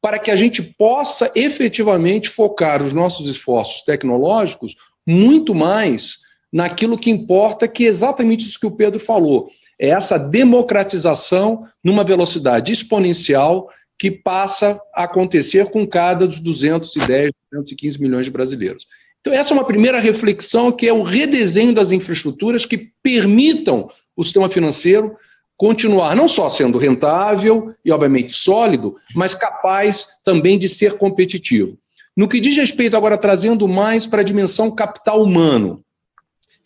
para que a gente possa efetivamente focar os nossos esforços tecnológicos muito mais naquilo que importa, que é exatamente isso que o Pedro falou, é essa democratização numa velocidade exponencial que passa a acontecer com cada dos 210, 215 milhões de brasileiros. Então, essa é uma primeira reflexão, que é o redesenho das infraestruturas que permitam o sistema financeiro continuar não só sendo rentável e, obviamente, sólido, mas capaz também de ser competitivo. No que diz respeito agora, trazendo mais para a dimensão capital humano,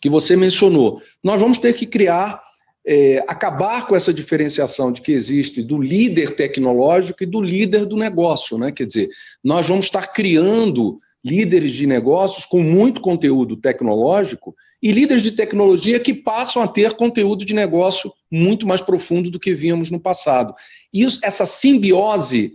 que você mencionou, nós vamos ter que criar, acabar com essa diferenciação de que existe do líder tecnológico e do líder do negócio, né? Quer dizer, nós vamos estar criando líderes de negócios com muito conteúdo tecnológico e líderes de tecnologia que passam a ter conteúdo de negócio muito mais profundo do que víamos no passado. E essa simbiose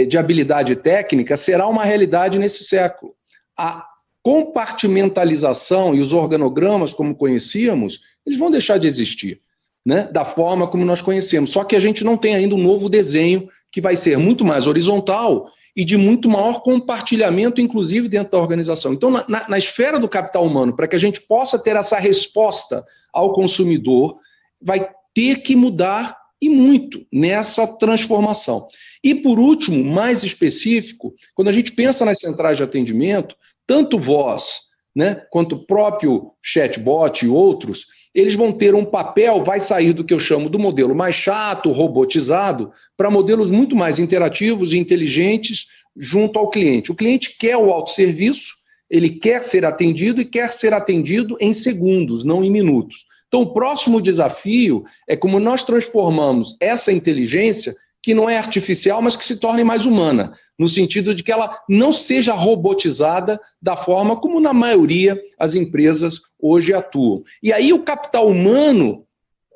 de habilidade técnica será uma realidade nesse século. A compartimentalização e os organogramas, como conhecíamos, eles vão deixar de existir, né? Da forma como nós conhecemos. Só que a gente não tem ainda um novo desenho que vai ser muito mais horizontal e de muito maior compartilhamento, inclusive dentro da organização. Então, na esfera do capital humano, para que a gente possa ter essa resposta ao consumidor, vai ter que mudar e muito nessa transformação. E, por último, mais específico, quando a gente pensa nas centrais de atendimento, tanto voz, né, quanto o próprio chatbot e outros, eles vão ter um papel, vai sair do que eu chamo do modelo mais chato, robotizado, para modelos muito mais interativos e inteligentes junto ao cliente. O cliente quer o autosserviço, ele quer ser atendido e quer ser atendido em segundos, não em minutos. Então, o próximo desafio é como nós transformamos essa inteligência, que não é artificial, mas que se torne mais humana, no sentido de que ela não seja robotizada da forma como, na maioria, as empresas hoje atuam. E aí o capital humano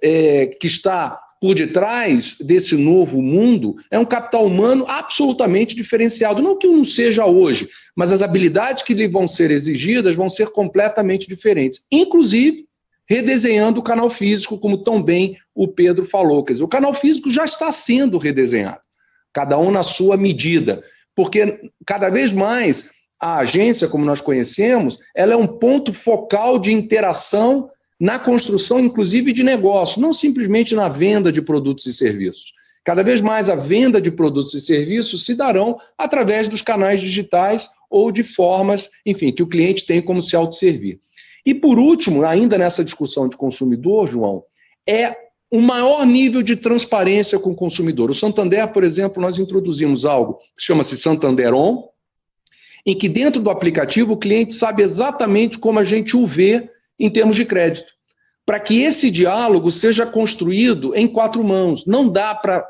que está por detrás desse novo mundo é um capital humano absolutamente diferenciado. Não que não seja hoje, mas as habilidades que lhe vão ser exigidas vão ser completamente diferentes. Inclusive, redesenhando o canal físico, como tão bem o Pedro falou. Quer dizer, o canal físico já está sendo redesenhado, cada um na sua medida, porque cada vez mais a agência, como nós conhecemos, ela é um ponto focal de interação na construção, inclusive, de negócio, não simplesmente na venda de produtos e serviços. Cada vez mais a venda de produtos e serviços se darão através dos canais digitais ou de formas, enfim, que o cliente tem como se autosservir. E, por último, ainda nessa discussão de consumidor, João, é o maior nível de transparência com o consumidor. O Santander, por exemplo, nós introduzimos algo que chama-se Santander On, em que dentro do aplicativo o cliente sabe exatamente como a gente o vê em termos de crédito, para que esse diálogo seja construído em 4 mãos. Não dá para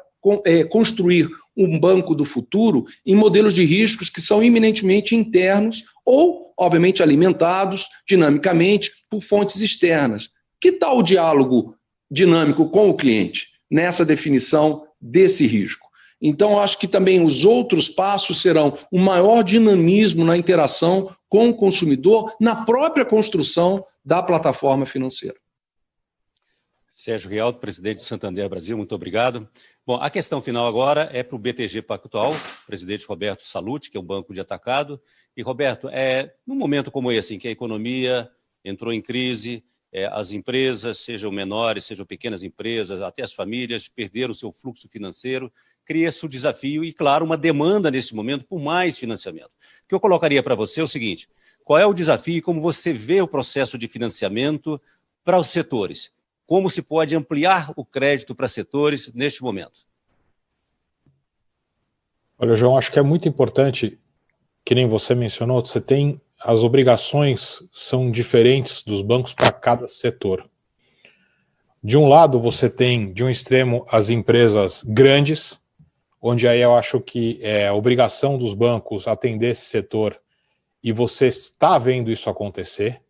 construir um banco do futuro em modelos de riscos que são eminentemente internos ou, obviamente, alimentados dinamicamente por fontes externas. Que tal o diálogo dinâmico com o cliente nessa definição desse risco? Então, acho que também os outros passos serão um maior dinamismo na interação com o consumidor na própria construção da plataforma financeira. Sérgio Rialto, presidente do Santander Brasil, muito obrigado. Bom, a questão final agora é para o BTG Pactual, presidente Roberto Salluti, que é um banco de atacado. E, Roberto, num momento como esse, em que a economia entrou em crise, as empresas, sejam menores, sejam pequenas empresas, até as famílias, perderam o seu fluxo financeiro, cria-se o desafio e, claro, uma demanda neste momento por mais financiamento. O que eu colocaria para você é o seguinte: qual é o desafio e como você vê o processo de financiamento para os setores? Como se pode ampliar o crédito para setores neste momento? Olha, João, acho que é muito importante, que nem você mencionou, você tem as obrigações são diferentes dos bancos para cada setor. De um lado, você tem, de um extremo, as empresas grandes, onde aí eu acho que é a obrigação dos bancos atender esse setor, e você está vendo isso acontecer.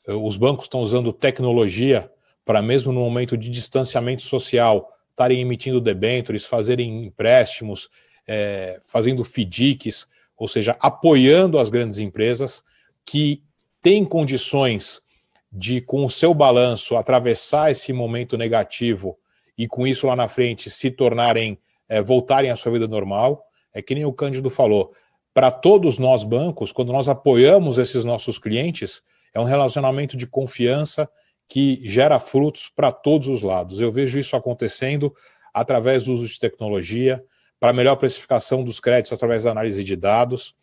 Os bancos estão usando tecnologia para, mesmo no momento de distanciamento social, estarem emitindo debêntures, fazerem empréstimos, fazendo FDICs, ou seja, apoiando as grandes empresas que têm condições de, com o seu balanço, atravessar esse momento negativo e, com isso, lá na frente, se tornarem, voltarem à sua vida normal. É que nem o Cândido falou, para todos nós bancos, quando nós apoiamos esses nossos clientes, é um relacionamento de confiança que gera frutos para todos os lados. Eu vejo isso acontecendo através do uso de tecnologia, para melhor precificação dos créditos através da análise de dados,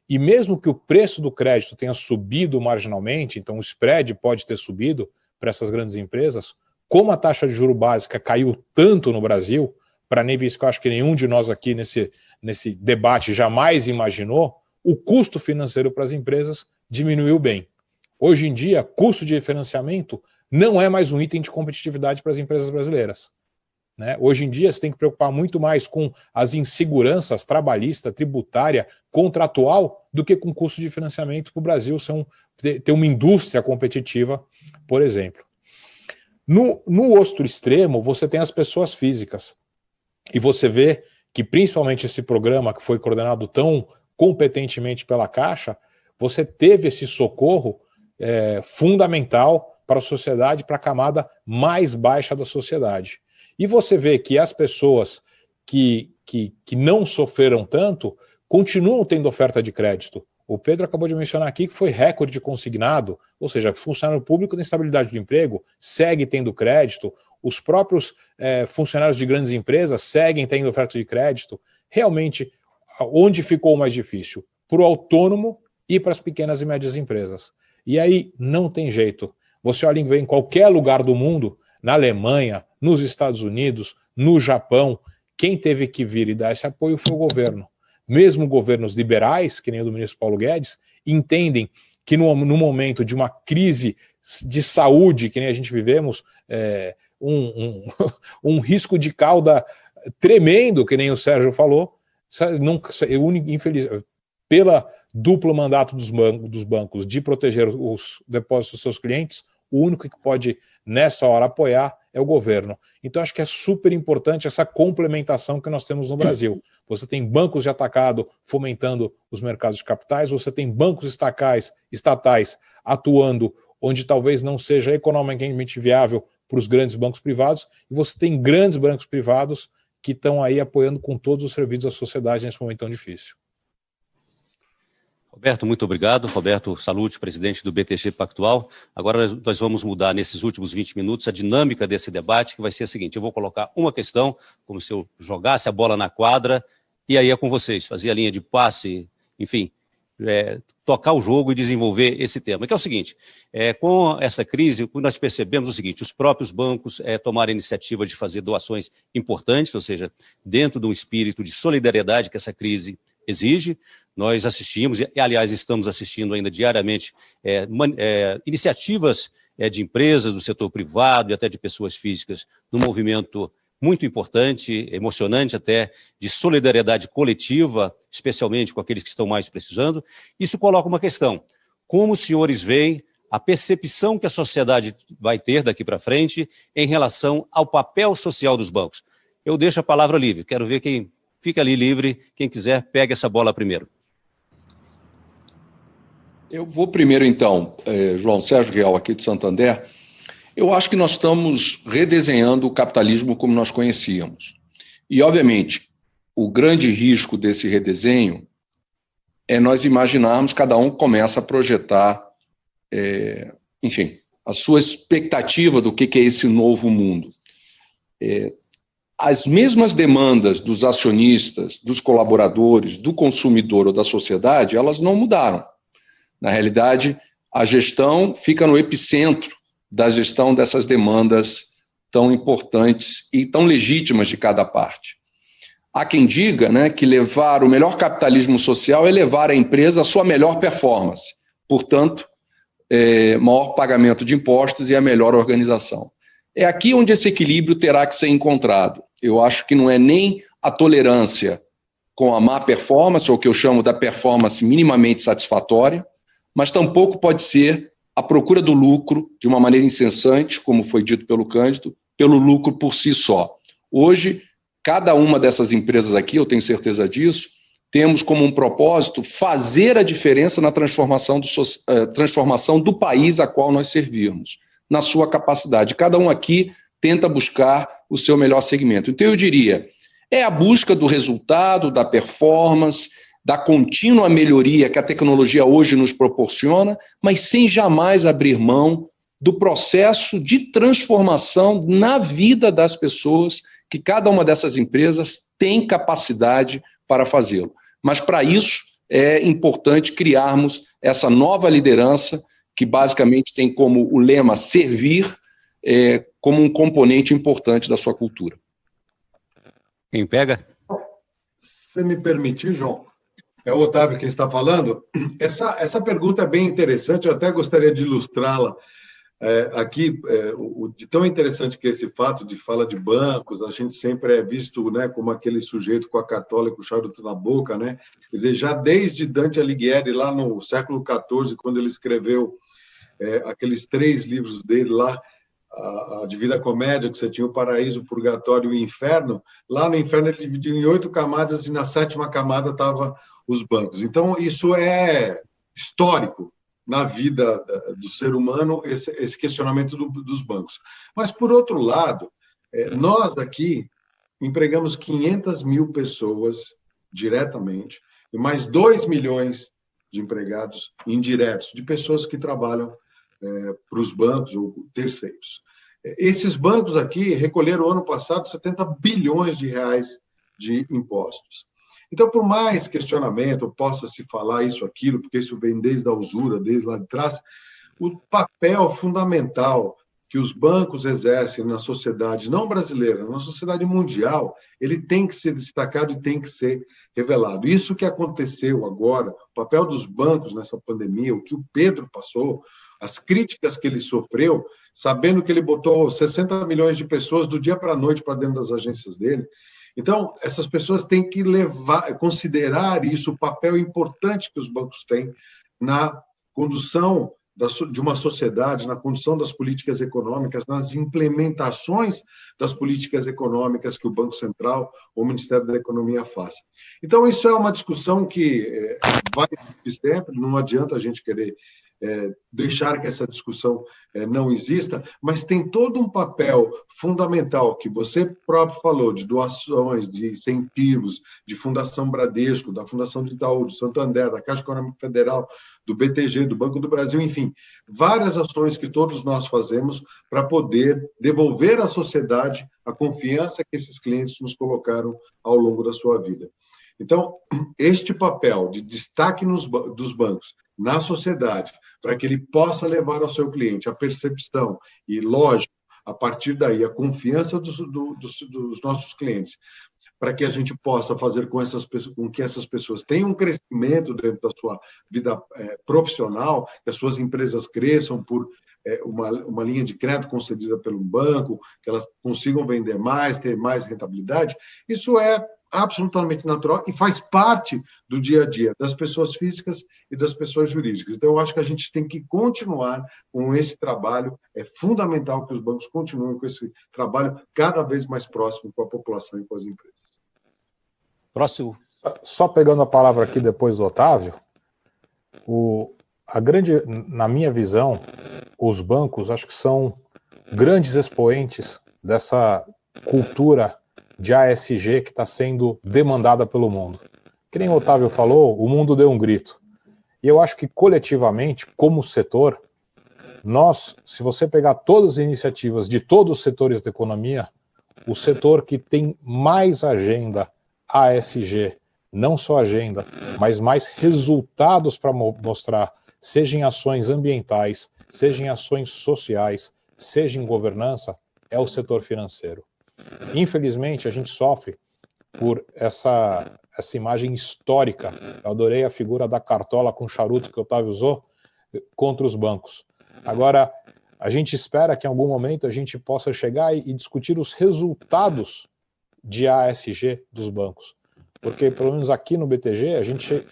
e mesmo que o preço do crédito tenha subido marginalmente, então o spread pode ter subido para essas grandes empresas, como a taxa de juros básica caiu tanto no Brasil, para níveis que eu acho que nenhum de nós aqui nesse debate jamais imaginou, o custo financeiro para as empresas diminuiu bem. Hoje em dia, custo de financiamento não é mais um item de competitividade para as empresas brasileiras. Né? Hoje em dia, você tem que preocupar muito mais com as inseguranças trabalhista, tributária, contratual, do que com custo de financiamento para o Brasil ter uma indústria competitiva, por exemplo. No outro extremo, você tem as pessoas físicas. E você vê que, principalmente esse programa que foi coordenado tão competentemente pela Caixa, você teve esse socorro fundamental para a sociedade, para a camada mais baixa da sociedade. E você vê que as pessoas que não sofreram tanto continuam tendo oferta de crédito. O Pedro acabou de mencionar aqui que foi recorde consignado, ou seja, funcionário público tem estabilidade de emprego, segue tendo crédito, os próprios funcionários de grandes empresas seguem tendo oferta de crédito. Realmente, onde ficou mais difícil? Para o autônomo e para as pequenas e médias empresas. E aí não tem jeito. Você olha em qualquer lugar do mundo, na Alemanha, nos Estados Unidos, no Japão, quem teve que vir e dar esse apoio foi o governo. Mesmo governos liberais, que nem o do ministro Paulo Guedes, entendem que no momento de uma crise de saúde, que nem a gente vivemos, um risco de cauda tremendo, que nem o Sérgio falou, pela duplo mandato dos bancos de proteger os depósitos dos seus clientes, o único que pode, nessa hora, apoiar é o governo. Então, acho que é super importante essa complementação que nós temos no Brasil. Você tem bancos de atacado fomentando os mercados de capitais, você tem bancos estatais atuando onde talvez não seja economicamente viável para os grandes bancos privados, e você tem grandes bancos privados que estão aí apoiando com todos os serviços da sociedade nesse momento tão difícil. Roberto, muito obrigado. Roberto Salute, presidente do BTG Pactual. Agora nós vamos mudar nesses últimos 20 minutos a dinâmica desse debate, que vai ser a seguinte: eu vou colocar uma questão, como se eu jogasse a bola na quadra, e aí é com vocês, fazer a linha de passe, enfim, tocar o jogo e desenvolver esse tema, que é o seguinte: com essa crise, nós percebemos o seguinte: os próprios bancos tomaram a iniciativa de fazer doações importantes, ou seja, dentro de um espírito de solidariedade que essa crise exige. Nós assistimos, e aliás estamos assistindo ainda diariamente, iniciativas de empresas do setor privado e até de pessoas físicas, num movimento muito importante, emocionante até, de solidariedade coletiva, especialmente com aqueles que estão mais precisando. Isso coloca uma questão: como os senhores veem a percepção que a sociedade vai ter daqui para frente em relação ao papel social dos bancos? Eu deixo a palavra livre, quero ver quem fica ali livre, quem quiser, pega essa bola primeiro. Eu vou primeiro, então, João Sérgio Real, aqui de Santander. Eu acho que nós estamos redesenhando o capitalismo como nós conhecíamos. E, obviamente, o grande risco desse redesenho é nós imaginarmos, cada um começa a projetar, enfim, a sua expectativa do que é esse novo mundo. As mesmas demandas dos acionistas, dos colaboradores, do consumidor ou da sociedade, elas não mudaram. Na realidade, a gestão fica no epicentro da gestão dessas demandas tão importantes e tão legítimas de cada parte. Há quem diga, né, que levar o melhor capitalismo social é levar a empresa à sua melhor performance. Portanto, maior pagamento de impostos e a melhor organização. É aqui onde esse equilíbrio terá que ser encontrado. Eu acho que não é nem a tolerância com a má performance, ou o que eu chamo da performance minimamente satisfatória, mas tampouco pode ser a procura do lucro de uma maneira incessante, como foi dito pelo Cândido, pelo lucro por si só. Hoje, cada uma dessas empresas aqui, eu tenho certeza disso, temos como um propósito fazer a diferença na transformação do país a qual nós servirmos, na sua capacidade. Cada um aqui tenta buscar o seu melhor segmento. Então, eu diria, é a busca do resultado, da performance, da contínua melhoria que a tecnologia hoje nos proporciona, mas sem jamais abrir mão do processo de transformação na vida das pessoas, que cada uma dessas empresas tem capacidade para fazê-lo. Mas, para isso, é importante criarmos essa nova liderança, que basicamente tem como o lema servir, como um componente importante da sua cultura. Quem pega? Se me permitir, João, é o Otávio quem está falando. Essa pergunta é bem interessante, eu até gostaria de ilustrá-la aqui. De tão interessante que é esse fato de fala de bancos, a gente sempre é visto, né, como aquele sujeito com a cartola e com o charuto na boca, né? Quer dizer, já desde Dante Alighieri, lá no século XIV, quando ele escreveu aqueles 3 livros dele lá, a Divina Comédia, que você tinha o paraíso, o purgatório e o inferno, lá no inferno ele dividiu em 8 camadas e na 7ª camada estavam os bancos. Então, isso é histórico na vida do ser humano, esse questionamento dos bancos. Mas, por outro lado, nós aqui empregamos 500 mil pessoas diretamente e mais 2 milhões de empregados indiretos, de pessoas que trabalham para os bancos ou terceiros. Esses bancos aqui recolheram, ano passado, 70 bilhões de reais de impostos. Então, por mais questionamento, possa se falar isso, aquilo, porque isso vem desde a usura, desde lá de trás, o papel fundamental que os bancos exercem na sociedade não brasileira, na sociedade mundial, ele tem que ser destacado e tem que ser revelado. Isso que aconteceu agora, o papel dos bancos nessa pandemia, o que o Pedro passou, as críticas que ele sofreu, sabendo que ele botou 60 milhões de pessoas do dia para a noite para dentro das agências dele. Então, essas pessoas têm que considerar isso, o papel importante que os bancos têm na condução de uma sociedade, na condução das políticas econômicas, nas implementações das políticas econômicas que o Banco Central ou o Ministério da Economia faça. Então, isso é uma discussão que vai sempre, não adianta a gente querer deixar que essa discussão não exista, mas tem todo um papel fundamental que você próprio falou, de doações, de incentivos, de Fundação Bradesco, da Fundação de Itaú, do Santander, da Caixa Econômica Federal, do BTG, do Banco do Brasil, enfim, várias ações que todos nós fazemos para poder devolver à sociedade a confiança que esses clientes nos colocaram ao longo da sua vida. Então, este papel de destaque dos bancos na sociedade, para que ele possa levar ao seu cliente a percepção e, lógico, a partir daí, a confiança dos nossos clientes, para que a gente possa fazer com que essas pessoas tenham um crescimento dentro da sua vida profissional, que as suas empresas cresçam por uma linha de crédito concedida pelo banco, que elas consigam vender mais, ter mais rentabilidade, isso é absolutamente natural e faz parte do dia a dia das pessoas físicas e das pessoas jurídicas. Então, eu acho que a gente tem que continuar com esse trabalho. É fundamental que os bancos continuem com esse trabalho cada vez mais próximo com a população e com as empresas. Próximo. Só pegando a palavra aqui depois do Otávio, na minha visão, os bancos acho que são grandes expoentes dessa cultura de ASG que está sendo demandada pelo mundo. Que nem o Otávio falou, o mundo deu um grito. E eu acho que coletivamente, como setor, se você pegar todas as iniciativas de todos os setores da economia, o setor que tem mais agenda ASG, não só agenda, mas mais resultados para mostrar, seja em ações ambientais, seja em ações sociais, seja em governança, é o setor financeiro. Infelizmente, a gente sofre por essa imagem histórica. Eu adorei a figura da cartola com charuto que o Otávio usou contra os bancos. Agora, a gente espera que em algum momento a gente possa chegar e discutir os resultados de ASG dos bancos. Porque, pelo menos aqui no BTG, a gente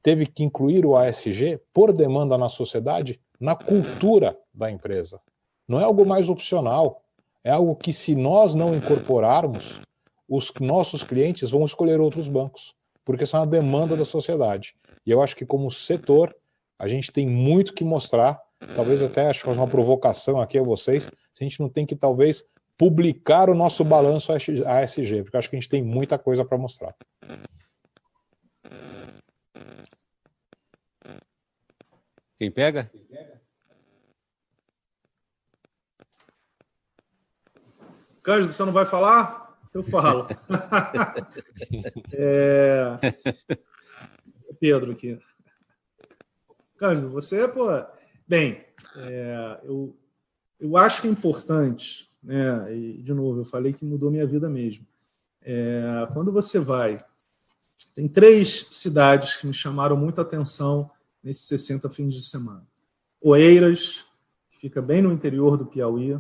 teve que incluir o ASG, por demanda na sociedade, na cultura da empresa. Não é algo mais opcional. É algo que, se nós não incorporarmos, os nossos clientes vão escolher outros bancos, porque isso é uma demanda da sociedade. E eu acho que, como setor, a gente tem muito que mostrar. Talvez até acho uma provocação aqui a vocês, se a gente não tem que, talvez, publicar o nosso balanço ASG, porque eu acho que a gente tem muita coisa para mostrar. Quem pega? Cândido, você não vai falar? Eu falo. Pedro aqui. Cândido, você, pô... Bem, eu acho que é importante, né? E, de novo, eu falei que mudou minha vida mesmo. Quando você vai... Tem 3 cidades que me chamaram muita atenção nesses 60 fins de semana. Oeiras, que fica bem no interior do Piauí,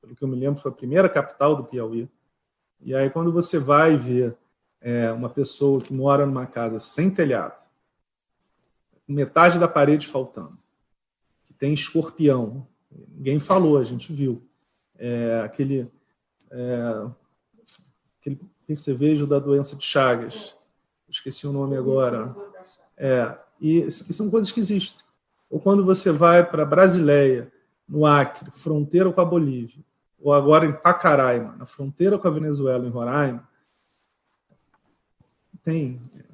pelo que eu me lembro, foi a primeira capital do Piauí. E aí, quando você vai ver uma pessoa que mora numa casa sem telhado, metade da parede faltando, que tem escorpião, ninguém falou, a gente viu, aquele percevejo da doença de Chagas, esqueci o nome agora, e são coisas que existem. Ou quando você vai para Brasileia, no Acre, fronteira com a Bolívia, ou agora em Pacaraima, na fronteira com a Venezuela, em Roraima,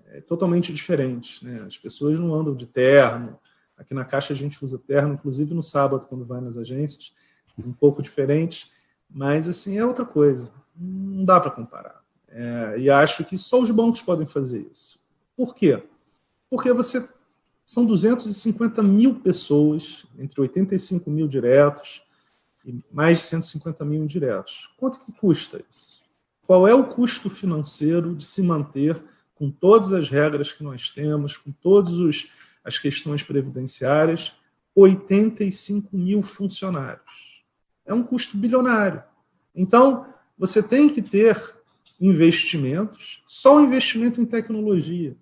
é totalmente diferente, né? As pessoas não andam de terno. Aqui na Caixa a gente usa terno, inclusive no sábado, quando vai nas agências, um pouco diferente, mas assim, é outra coisa. Não dá para comparar. E acho que só os bancos podem fazer isso. Por quê? Porque são 250 mil pessoas, entre 85 mil diretos e mais de 150 mil indiretos. Quanto que custa isso? Qual é o custo financeiro de se manter com todas as regras que nós temos, com todas as questões previdenciárias, 85 mil funcionários? É um custo bilionário. Então, você tem que ter investimentos, só o investimento em tecnologia.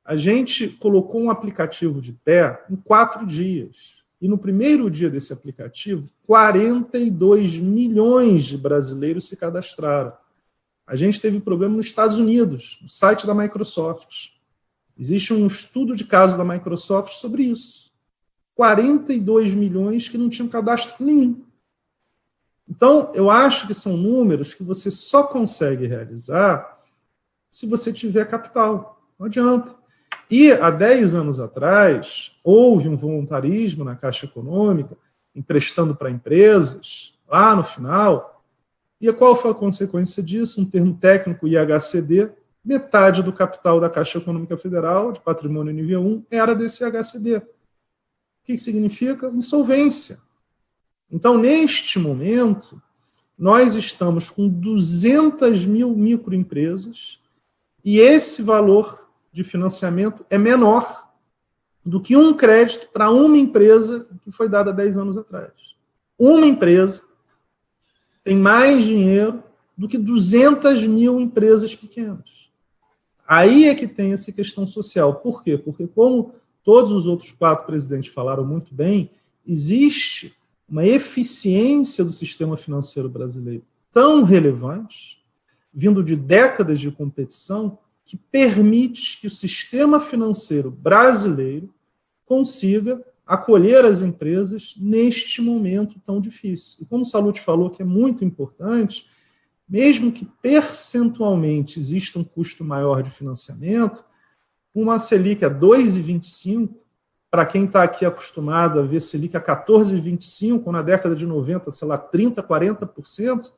A gente colocou um aplicativo de pé em 4 dias. E no primeiro dia desse aplicativo, 42 milhões de brasileiros se cadastraram. A gente teve problema nos Estados Unidos, no site da Microsoft. Existe um estudo de caso da Microsoft sobre isso. 42 milhões que não tinham cadastro nenhum. Então, eu acho que são números que você só consegue realizar se você tiver capital. Não adianta. E há 10 anos atrás, houve um voluntarismo na Caixa Econômica, emprestando para empresas, lá no final. E qual foi a consequência disso? Um termo técnico, IHCD, metade do capital da Caixa Econômica Federal, de patrimônio nível 1, era desse IHCD. O que significa? Insolvência. Então, neste momento, nós estamos com 200 mil microempresas e esse valor de financiamento é menor do que um crédito para uma empresa que foi dada 10 anos atrás. Uma empresa tem mais dinheiro do que 200 mil empresas pequenas. Aí é que tem essa questão social. Por quê? Porque, como todos os outros 4 presidentes falaram muito bem, existe uma eficiência do sistema financeiro brasileiro tão relevante, vindo de décadas de competição, que permite que o sistema financeiro brasileiro consiga acolher as empresas neste momento tão difícil. E como o Salute falou, que é muito importante, mesmo que percentualmente exista um custo maior de financiamento, uma Selic a 2,25%, para quem está aqui acostumado a ver Selic a 14,25%, na década de 90, sei lá, 30%, 40%,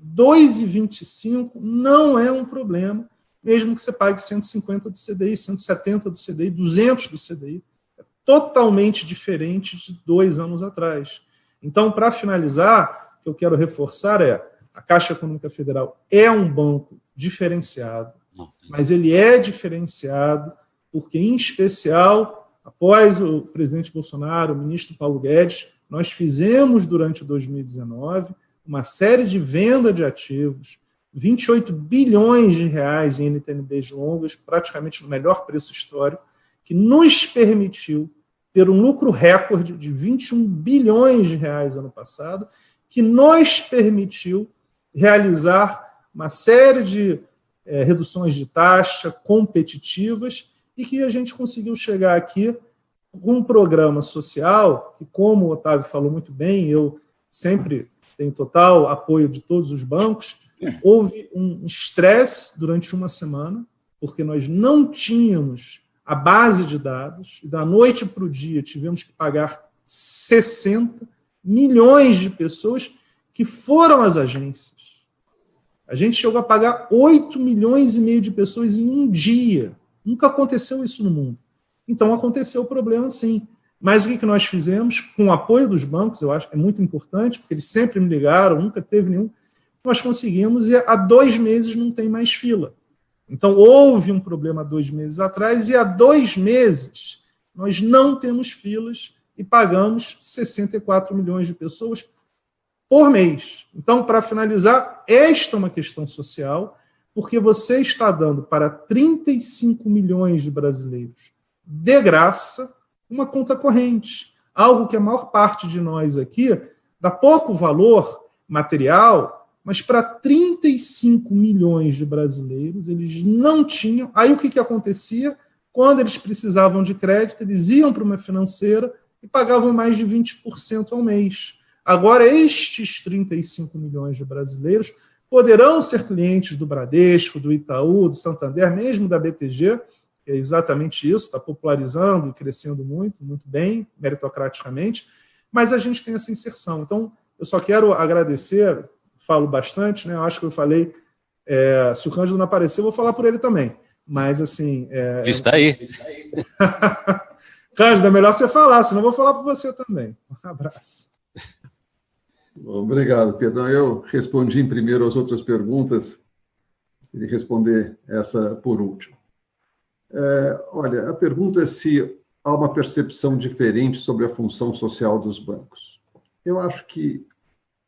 2,25% não é um problema, mesmo que você pague 150 do CDI, 170 do CDI, 200 do CDI. É totalmente diferente de 2 anos atrás. Então, para finalizar, o que eu quero reforçar a Caixa Econômica Federal é um banco diferenciado, mas ele é diferenciado porque, em especial, após o presidente Bolsonaro, o ministro Paulo Guedes, nós fizemos durante 2019 uma série de venda de ativos, 28 bilhões de reais em NTNBs longos, praticamente no melhor preço histórico, que nos permitiu ter um lucro recorde de 21 bilhões de reais ano passado, que nos permitiu realizar uma série de reduções de taxa competitivas e que a gente conseguiu chegar aqui com um programa social que, como o Otávio falou muito bem, eu sempre tenho total apoio de todos os bancos. Houve um estresse durante uma semana, porque nós não tínhamos a base de dados, e da noite para o dia tivemos que pagar 60 milhões de pessoas que foram às agências. A gente chegou a pagar 8 milhões e meio de pessoas em um dia. Nunca aconteceu isso no mundo. Então, aconteceu o problema, sim. Mas o que nós fizemos, com o apoio dos bancos, eu acho que é muito importante, porque eles sempre me ligaram, nunca teve nenhum, nós conseguimos, e há 2 meses não tem mais fila. Então, houve um problema há 2 meses atrás, e há 2 meses nós não temos filas e pagamos 64 milhões de pessoas por mês. Então, para finalizar, esta é uma questão social, porque você está dando para 35 milhões de brasileiros, de graça, uma conta corrente. Algo que a maior parte de nós aqui dá pouco valor material, mas para 35 milhões de brasileiros, eles não tinham. Aí o que acontecia? Quando eles precisavam de crédito, eles iam para uma financeira e pagavam mais de 20% ao mês. Agora, estes 35 milhões de brasileiros poderão ser clientes do Bradesco, do Itaú, do Santander, mesmo da BTG, que é exatamente isso, está popularizando e crescendo muito, muito bem, meritocraticamente, mas a gente tem essa inserção. Então, eu só quero agradecer, falo bastante, né? Eu acho que eu falei, se o Cândido não aparecer, eu vou falar por ele também, mas assim... Está aí. Cândido, é melhor você falar, senão eu vou falar por você também. Um abraço. Obrigado, Pedro. Eu respondi em primeiro as outras perguntas, e responder essa por último. Olha, a pergunta é se há uma percepção diferente sobre a função social dos bancos. Eu acho que,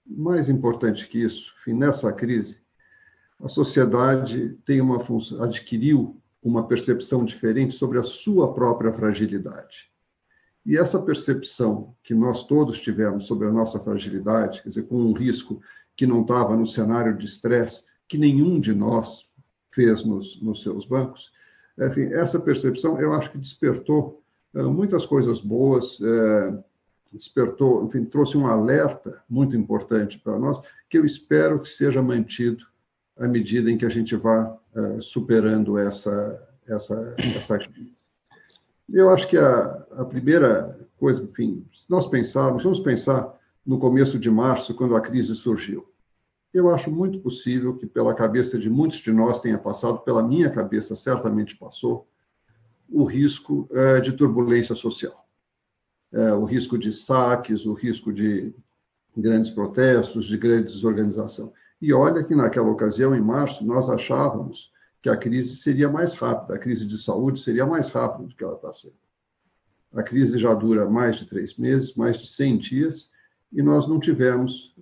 mais importante que isso, enfim, nessa crise, a sociedade tem adquiriu uma percepção diferente sobre a sua própria fragilidade. E essa percepção que nós todos tivemos sobre a nossa fragilidade, quer dizer, com um risco que não estava no cenário de estresse, que nenhum de nós fez nos seus bancos, enfim, essa percepção, eu acho que despertou muitas coisas boas, despertou, enfim, trouxe um alerta muito importante para nós, que eu espero que seja mantido à medida em que a gente vá superando essa crise. Eu acho que a primeira coisa, enfim, se nós vamos pensar no começo de março, quando a crise surgiu. Eu acho muito possível que pela cabeça de muitos de nós tenha passado, pela minha cabeça certamente passou, o risco de turbulência social. O risco de saques, o risco de grandes protestos, de grande desorganização. E olha que naquela ocasião, em março, nós achávamos que a crise seria mais rápida, a crise de saúde seria mais rápida do que ela está sendo. A crise já dura mais de 3 meses, mais de 100 dias, e nós não tivemos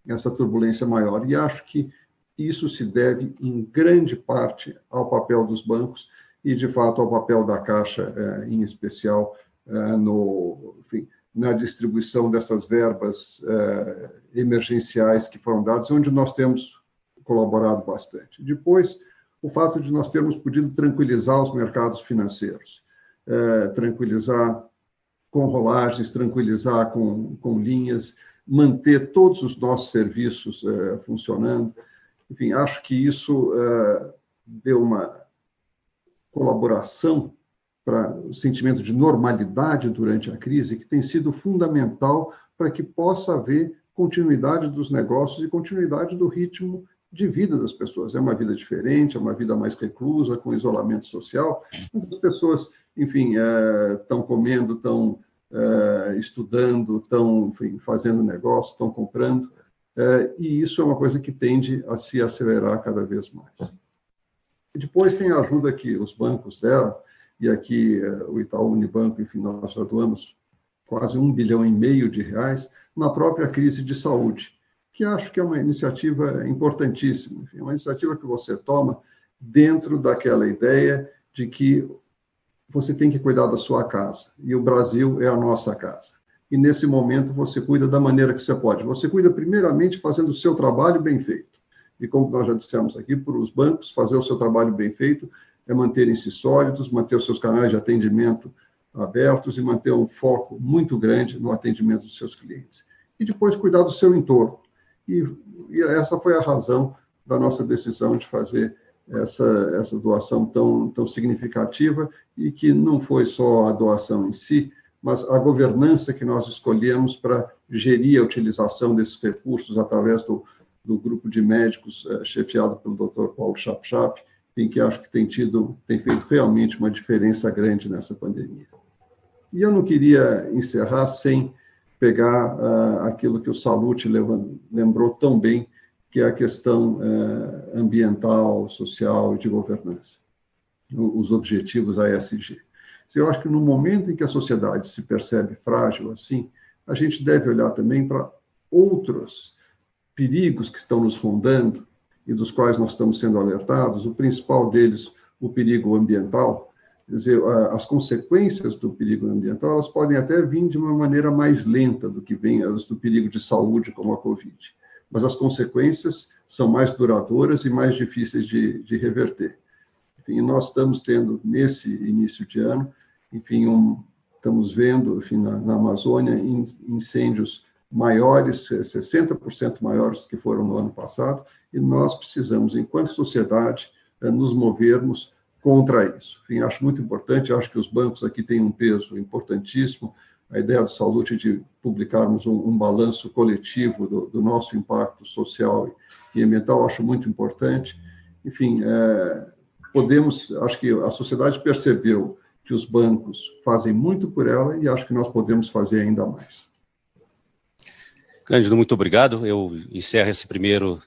essa turbulência maior. E acho que isso se deve, em grande parte, ao papel dos bancos e, de fato, ao papel da Caixa, em especial, na distribuição dessas verbas emergenciais que foram dadas, onde nós temos colaborado bastante. Depois, o fato de nós termos podido tranquilizar os mercados financeiros, tranquilizar com rolagens, tranquilizar com linhas, manter todos os nossos serviços funcionando. Enfim, acho que isso deu uma colaboração para o sentimento de normalidade durante a crise, que tem sido fundamental para que possa haver continuidade dos negócios e continuidade do ritmo de vida das pessoas. É uma vida diferente, é uma vida mais reclusa, com isolamento social, mas as pessoas, enfim, estão comendo, estão estudando, estão fazendo negócio, estão comprando. e isso é uma coisa que tende a se acelerar cada vez mais. E depois tem a ajuda que os bancos deram, e aqui o Itaú Unibanco, enfim, nós já doamos quase R$1,5 bilhão na própria crise de saúde, que acho que é uma iniciativa importantíssima, enfim, uma iniciativa que você toma dentro daquela ideia de que você tem que cuidar da sua casa, e o Brasil é a nossa casa. E nesse momento você cuida da maneira que você pode. Você cuida primeiramente fazendo o seu trabalho bem feito. E como nós já dissemos aqui, para os bancos, fazer o seu trabalho bem feito é manterem-se sólidos, manter os seus canais de atendimento abertos e manter um foco muito grande no atendimento dos seus clientes. E depois cuidar do seu entorno. E essa foi a razão da nossa decisão de fazer essa doação tão significativa, e que não foi só a doação em si, mas a governança que nós escolhemos para gerir a utilização desses recursos através do grupo de médicos chefiado pelo Dr. Paulo Chapchap, em que acho que tem feito realmente uma diferença grande nessa pandemia. E eu não queria encerrar sem pegar aquilo que o Salute lembrou tão bem, que é a questão ambiental, social e de governança, os objetivos ESG. Eu acho que no momento em que a sociedade se percebe frágil assim, a gente deve olhar também para outros perigos que estão nos rondando e dos quais nós estamos sendo alertados. O principal deles, o perigo ambiental. Quer dizer, as consequências do perigo ambiental, elas podem até vir de uma maneira mais lenta do que vem as do perigo de saúde, como a Covid. Mas as consequências são mais duradouras e mais difíceis de reverter. Enfim, nós estamos tendo, nesse início de ano, enfim, estamos vendo, enfim, na Amazônia, incêndios maiores, 60% maiores do que foram no ano passado, e nós precisamos, enquanto sociedade, nos movermos contra isso. Enfim, acho muito importante, acho que os bancos aqui têm um peso importantíssimo. A ideia do Salute de publicarmos um balanço coletivo do nosso impacto social e ambiental, acho muito importante. Enfim, acho que a sociedade percebeu que os bancos fazem muito por ela, e acho que nós podemos fazer ainda mais. Cândido, muito obrigado. Eu encerro esse primeiro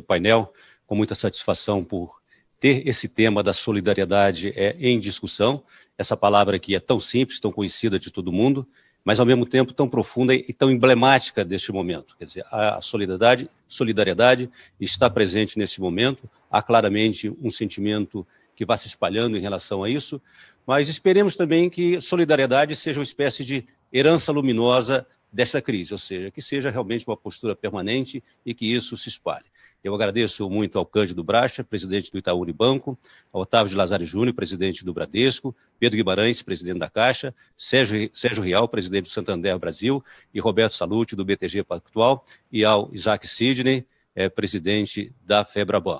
painel com muita satisfação por ter esse tema da solidariedade em discussão. Essa palavra aqui é tão simples, tão conhecida de todo mundo, mas ao mesmo tempo tão profunda e tão emblemática deste momento. Quer dizer, a solidariedade está presente nesse momento, há claramente um sentimento que vai se espalhando em relação a isso, mas esperemos também que solidariedade seja uma espécie de herança luminosa dessa crise, ou seja, que seja realmente uma postura permanente e que isso se espalhe. Eu agradeço muito ao Cândido Bracha, presidente do Itaú Unibanco, ao Otávio de Lazari Júnior, presidente do Bradesco, Pedro Guimarães, presidente da Caixa, Sérgio Rial, presidente do Santander Brasil, e Roberto Salute, do BTG Pactual, e ao Isaac Sidney, presidente da Febraban.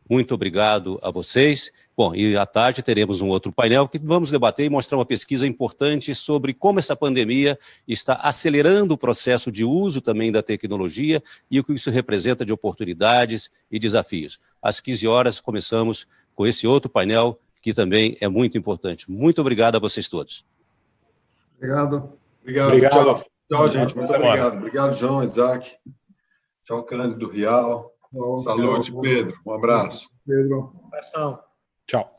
Muito obrigado a vocês. Bom, e à tarde teremos um outro painel que vamos debater e mostrar uma pesquisa importante sobre como essa pandemia está acelerando o processo de uso também da tecnologia e o que isso representa de oportunidades e desafios. Às 15 horas começamos com esse outro painel que também é muito importante. Muito obrigado a vocês todos. Obrigado. Obrigado. Tchau, gente. Muito obrigado. Obrigado, João, Isaac. Tchau, Cândido, Rial. Salute, Pedro. Um abraço. Pedro. Abração. Tchau.